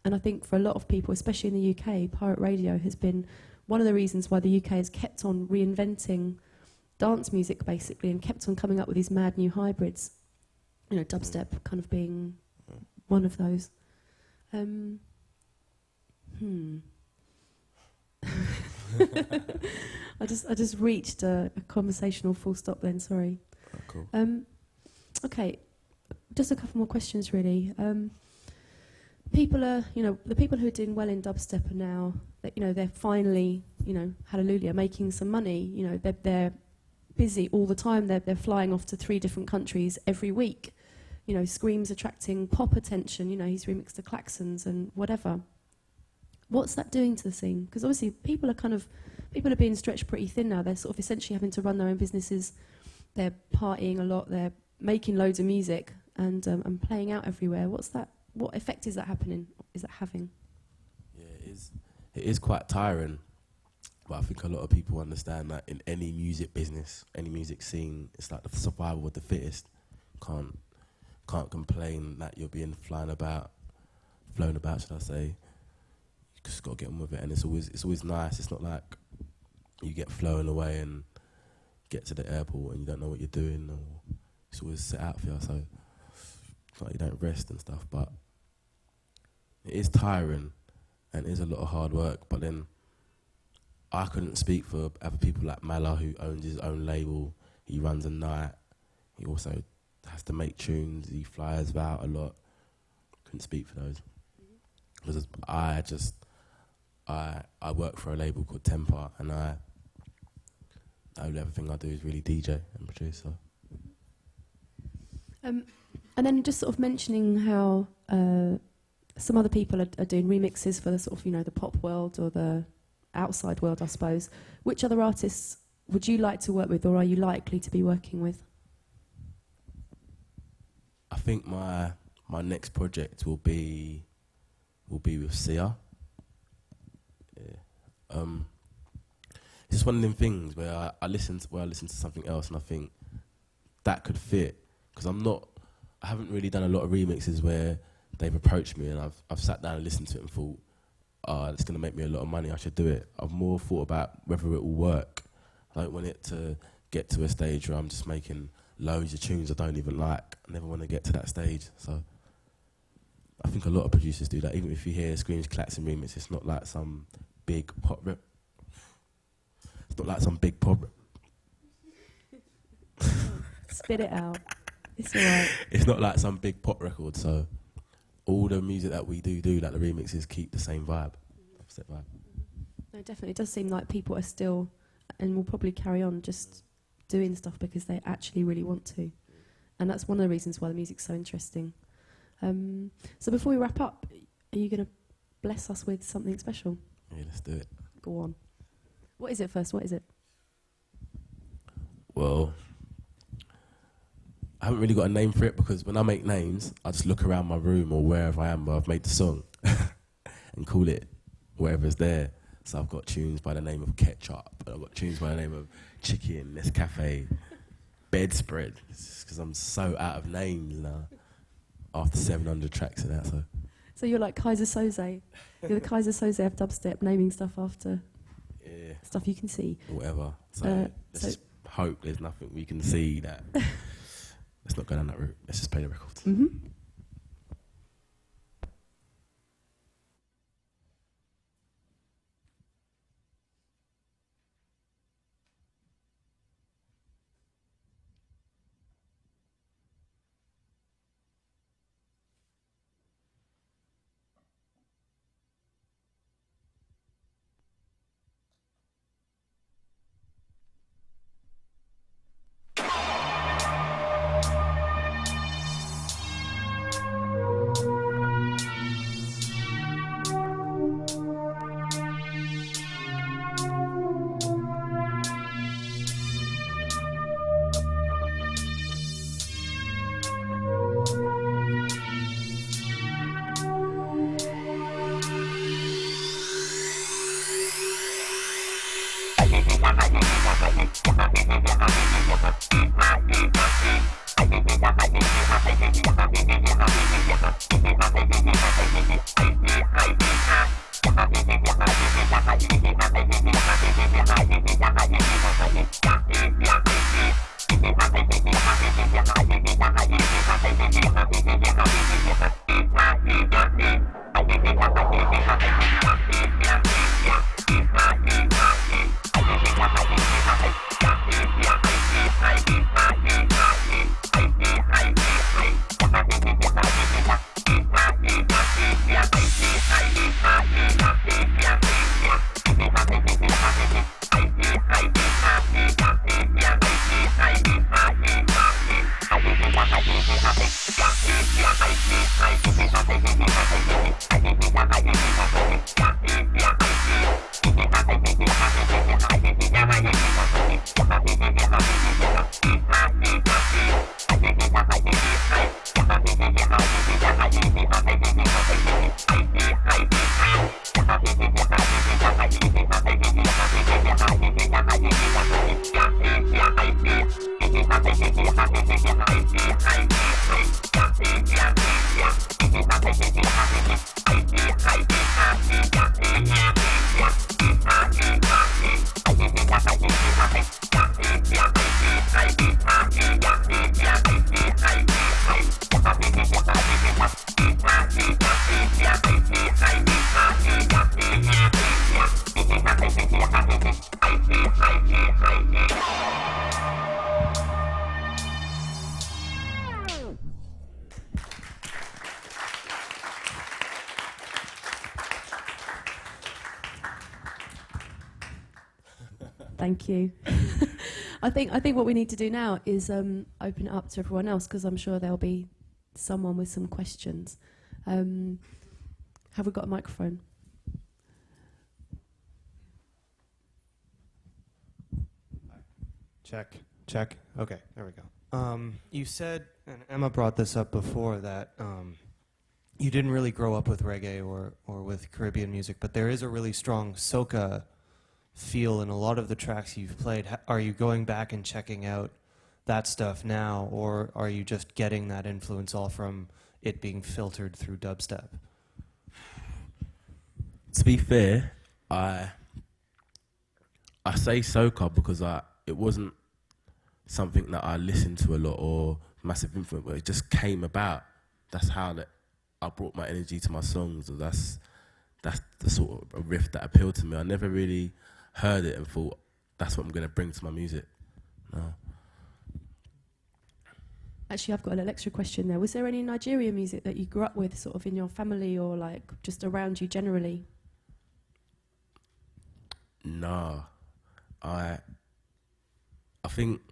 And I think for a lot of people, especially in the UK, pirate radio has been one of the reasons why the UK has kept on reinventing dance music, basically, and kept on coming up with these mad new hybrids. Dubstep kind of being one of those. I just reached a conversational full stop then, sorry. Oh, cool. Okay, just a couple more questions really. People are, the people who are doing well in dubstep are now, they're finally, hallelujah, making some money. They're busy all the time. They're flying off to 3 different countries every week. Scream's attracting pop attention. He's remixed the Klaxons and whatever. What's that doing to the scene? Because obviously people are being stretched pretty thin now. They're sort of essentially having to run their own businesses. They're partying a lot. They're making loads of music and playing out everywhere. What effect is that having? Yeah, it is quite tiring. But I think a lot of people understand that in any music business, any music scene, it's like the survival of the fittest. Can't complain that you're being flown about, should I say. You just got to get on with it, and it's always nice. It's not like you get flown away and get to the airport and you don't know what you're doing, or it's always set out for you. So it's like you don't rest and stuff, but it is tiring and it is a lot of hard work. But then I couldn't speak for other people like Mala, who owns his own label. He runs a night. He also has to make tunes. He flies out a lot. Couldn't speak for those. Because I work for a label called Temper, and everything I do is really DJ and produce. So. And then just sort of mentioning how some other people are doing remixes for the sort of, the pop world or the outside world, I suppose. Which other artists would you like to work with, or are you likely to be working with? I think my next project will be with Sia. Yeah. It's just one of them things where I listen to something else and I think that could fit, because I haven't really done a lot of remixes where they've approached me and I've sat down and listened to it and thought, it's going to make me a lot of money, I should do it. I've more thought about whether it will work. I don't want it to get to a stage where I'm just making loads of tunes I don't even like. I never want to get to that stage. So I think a lot of producers do that. Even if you hear Screams, Clats and Remix, it's not like some big pop rep. It's not like some big pop Spit it out. It's all right. It's not like some big pop record, so all the music that we do, like the remixes, keep the same vibe. Dubstep vibe. No, definitely. It does seem like people are still, and will probably carry on just doing stuff because they actually really want to. And that's one of the reasons why the music's so interesting. So before we wrap up, are you going to bless us with something special? Yeah, let's do it. Go on. What is it first? What is it? Well, I haven't really got a name for it, because when I make names, I just look around my room or wherever I am where I've made the song and call it whatever's there. So I've got tunes by the name of Ketchup, I've got tunes by the name of Chicken, Nescafe, Bedspread, because I'm so out of names now after 700 tracks of that. So you're like Kaiser Soze. You're the Kaiser Soze of dubstep, naming stuff after stuff you can see. Whatever. So let's just hope there's nothing we can see that... Let's not go down that route. Let's just play the records. Mm-hmm. Thank you. I think what we need to do now is open it up to everyone else, because I'm sure there'll be someone with some questions. Have we got a microphone? Check. Okay, there we go. You said, and Emma brought this up before, that you didn't really grow up with reggae or with Caribbean music, but there is a really strong soca feel in a lot of the tracks you've played. Are you going back and checking out that stuff now, or are you just getting that influence all from it being filtered through dubstep? To be fair, I say soca because it wasn't something that I listened to a lot or massive influence, but it just came about. That's how I brought my energy to my songs. Or that's the sort of riff that appealed to me. I never really heard it and thought that's what I'm going to bring to my music. No. Actually, I've got a little extra question there. Was there any Nigerian music that you grew up with, sort of in your family or like just around you generally? No, I think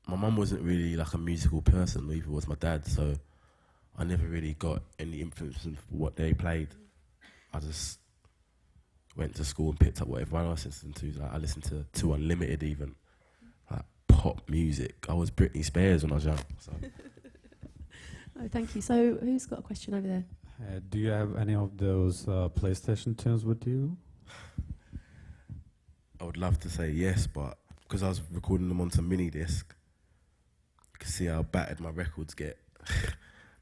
my mum wasn't really like a musical person, neither was my dad, so I never really got any influence from what they played. I just went to school and picked up whatever I listened to. Like, I listened to Unlimited even, like pop music. I was Britney Spears when I was young. So. Oh, thank you. So who's got a question over there? Do you have any of those PlayStation tunes with you? I would love to say yes, but because I was recording them onto mini disc, you can see how battered my records get.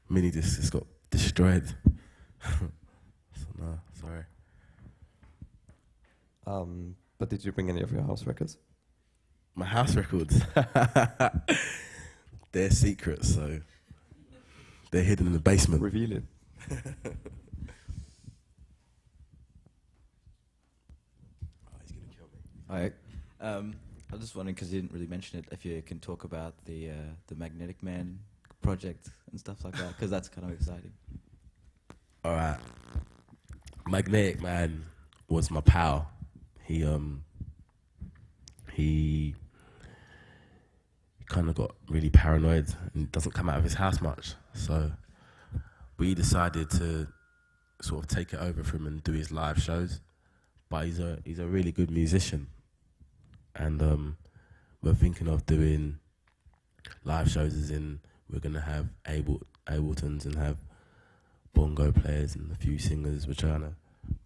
Mini disc just got destroyed. So no, sorry. But did you bring any of your house records? My house records, they're secrets, so they're hidden in the basement. Reveal it. Hi. I was just wondering, because you didn't really mention it, if you can talk about the Magnetic Man project and stuff like that, because that's kind of exciting. All right. Magnetic Man was my pal. He kind of got really paranoid and doesn't come out of his house much. So we decided to sort of take it over from him and do his live shows. But he's a really good musician, and we're thinking of doing live shows, as in we're gonna have Abletons and have bongo players and a few singers. We're trying to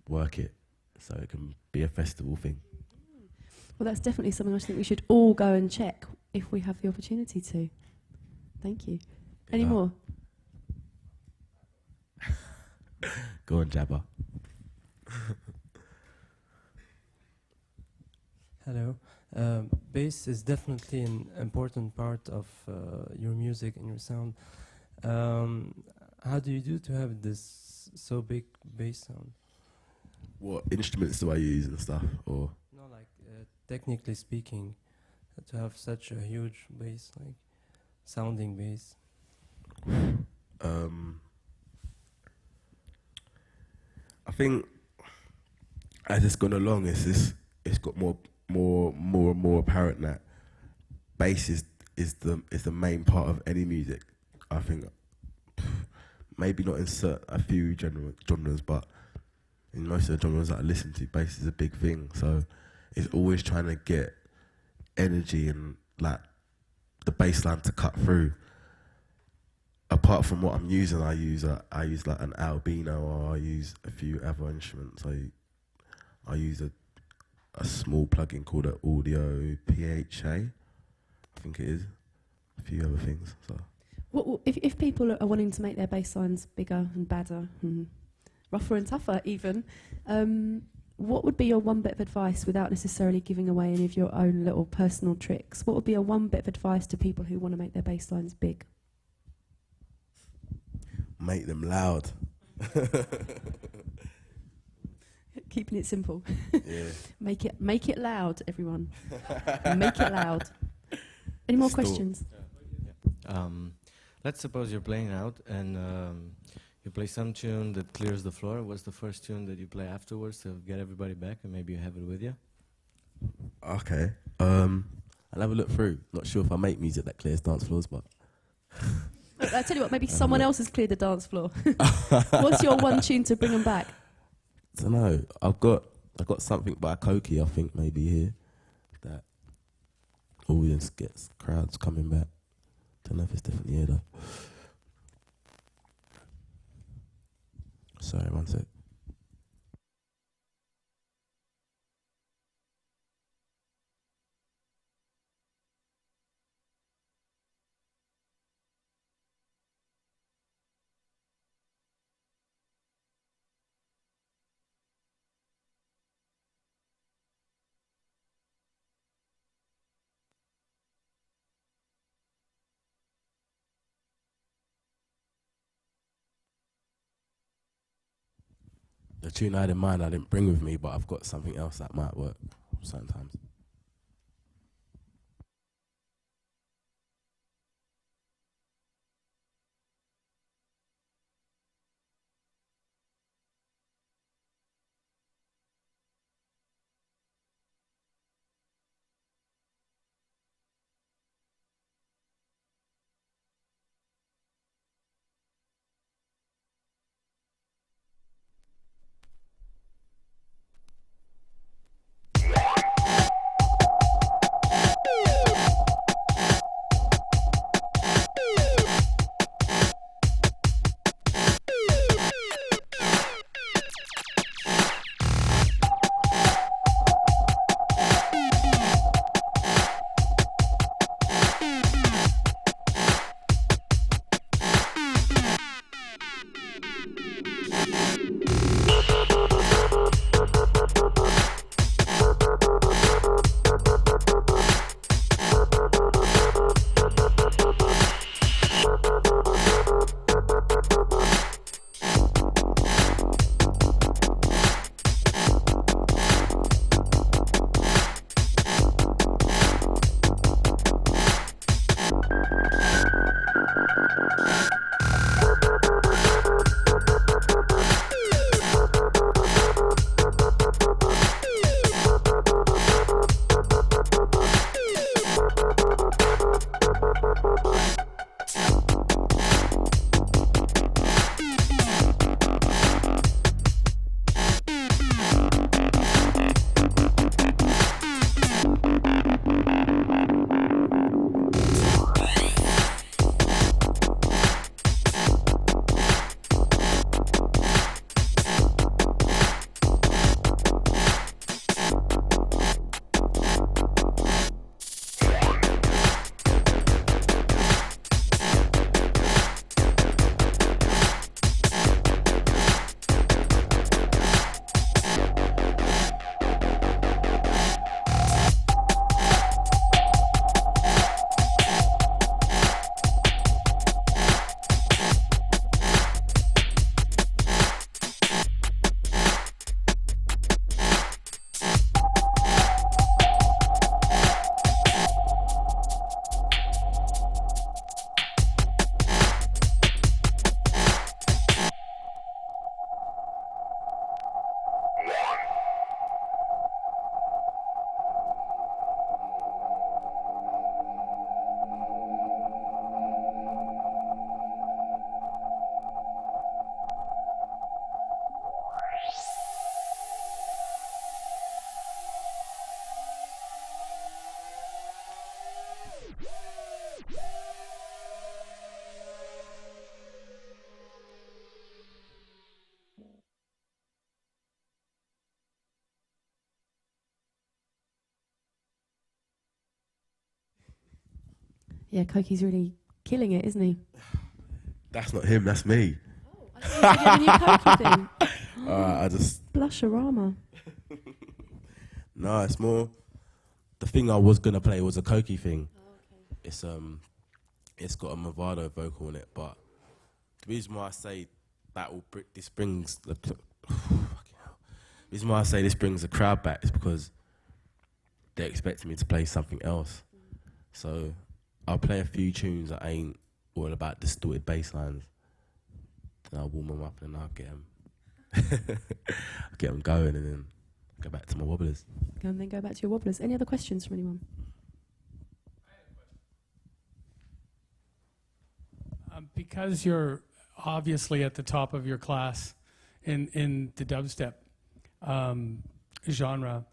work it so it can be a festival thing. Well, that's definitely something I think we should all go and check if we have the opportunity to. Thank you. Any more? Go on, Jabba. Hello. Bass is definitely an important part of your music and your sound. How do you do to have this so big bass sound? What instruments do I use and stuff? Or No, like technically speaking, to have such a huge bass, like sounding bass. I think as it's gone along, it's got more and more apparent that bass is the main part of any music. I think maybe not in a few genres, but in most of the genres that I listen to, bass is a big thing. So it's always trying to get energy and like the bass line to cut through. Apart from what I'm using, I use like an albino, or I use a few other instruments. I use a small plugin called an Audio PHA, I think it is. A few other things. So, if people are wanting to make their bass lines bigger and badder, and rougher and tougher even, what would be your one bit of advice, without necessarily giving away any of your own little personal tricks? What would be your one bit of advice to people who want to make their bass lines big? make them loud. Keeping it simple. Yeah. Make it loud, everyone. Make it loud. Any more questions? Let's suppose you're playing out and you play some tune that clears the floor. What's the first tune that you play afterwards to get everybody back, and maybe you have it with you? Okay. I'll have a look through. Not sure if I make music that clears dance floors, but I tell you what, maybe someone else has cleared the dance floor. What's your one tune to bring them back? I don't know. I've got something by Koki, I think, maybe here that always gets crowds coming back. Don't know if it's definitely here though. Sorry, one sec. The tune I had in mind I didn't bring with me, but I've got something else that might work sometimes. Yeah, Koki's really killing it, isn't he? That's not him, that's me. Oh, I didn't know you had a new Koki thing. I just... Blusherama. No, it's more... The thing I was going to play was a Koki thing. Oh, okay. It's got a Movado vocal in it, but the reason why I say that this brings... The reason why I say this brings the crowd back is because they're expecting me to play something else. So I'll play a few tunes that ain't all about distorted bass lines. Then I'll warm them up and I'll get them going, and then Go back to my wobblers. And then go back to your wobblers. Any other questions from anyone? Because you're obviously at the top of your class in the dubstep genre,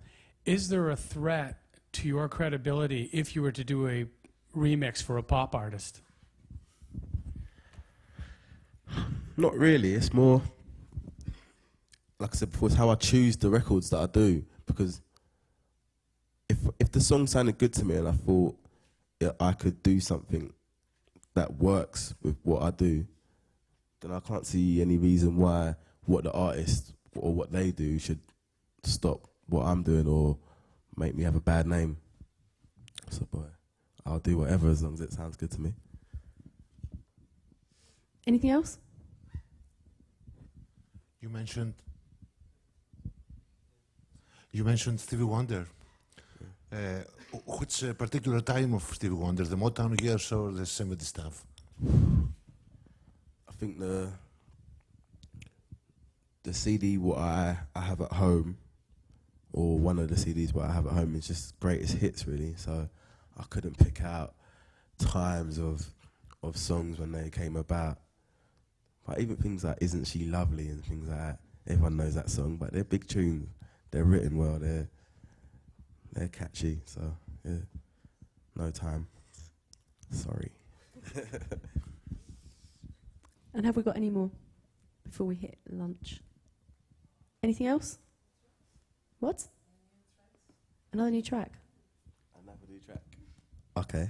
is there a threat to your credibility if you were to do a remix for a pop artist? Not really. It's more, like I said before, it's how I choose the records that I do. Because if the song sounded good to me and I thought I could do something that works with what I do, then I can't see any reason why what the artist or what they do should stop what I'm doing or make me have a bad name. So, boy, I'll do whatever as long as it sounds good to me. Anything else? You mentioned Stevie Wonder. Which particular time of Stevie Wonder, the Motown years or the 70s stuff? I think the CD what I have at home, or one of the CDs what I have at home, is just greatest hits really. So I couldn't pick out times of songs when they came about. But even things like Isn't She Lovely and things like that, everyone knows that song, but they're big tunes. They're written well, they're catchy, so yeah, no time. Sorry. And have we got any more before we hit lunch? Anything else? What? Another new track? Another new track. Okay.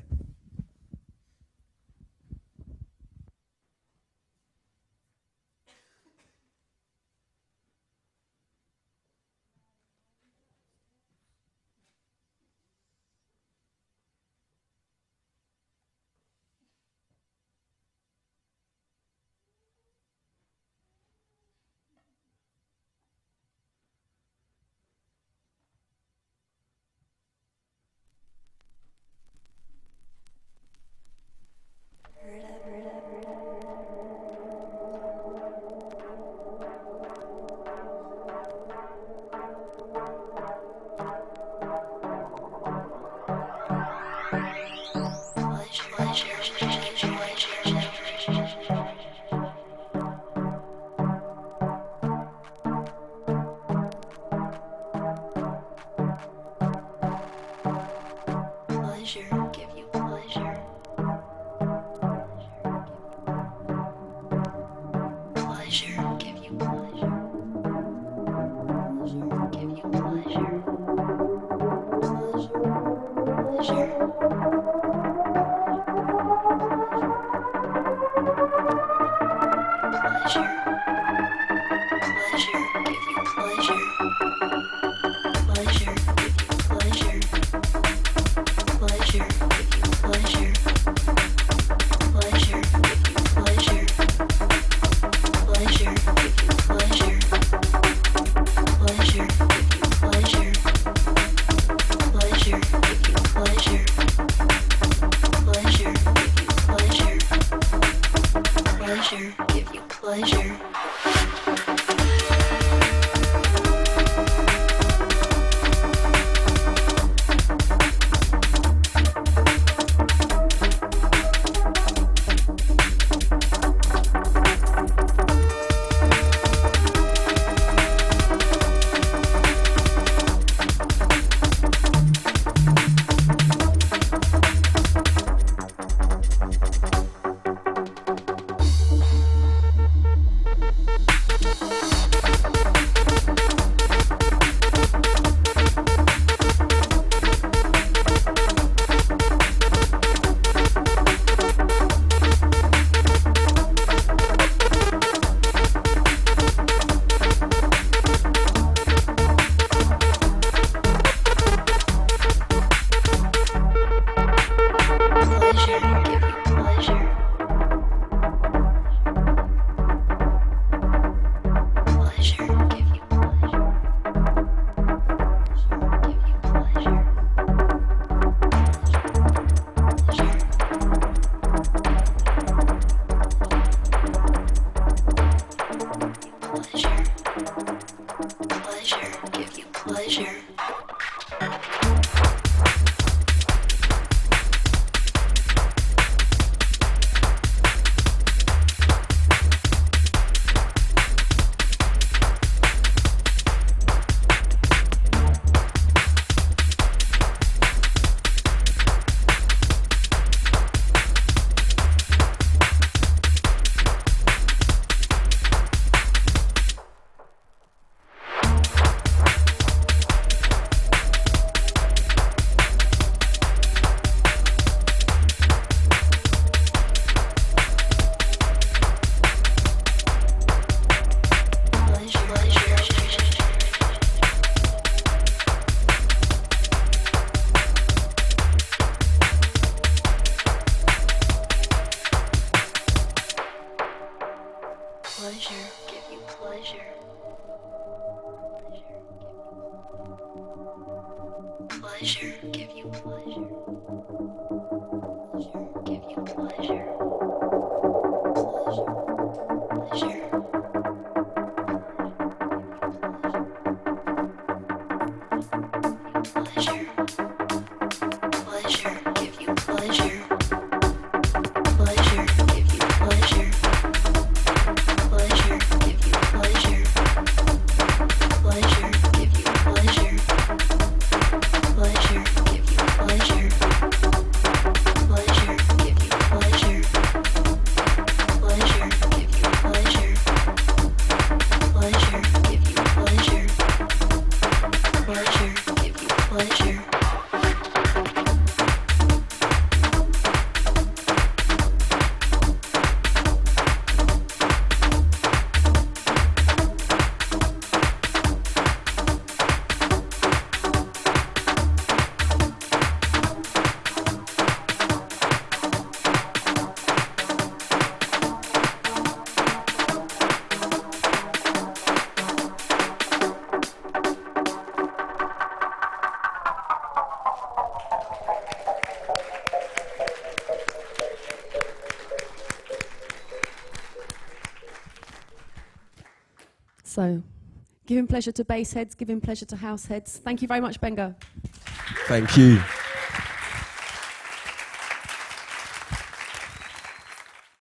So, giving pleasure to bass heads, giving pleasure to house heads. Thank you very much, Benga. Thank you.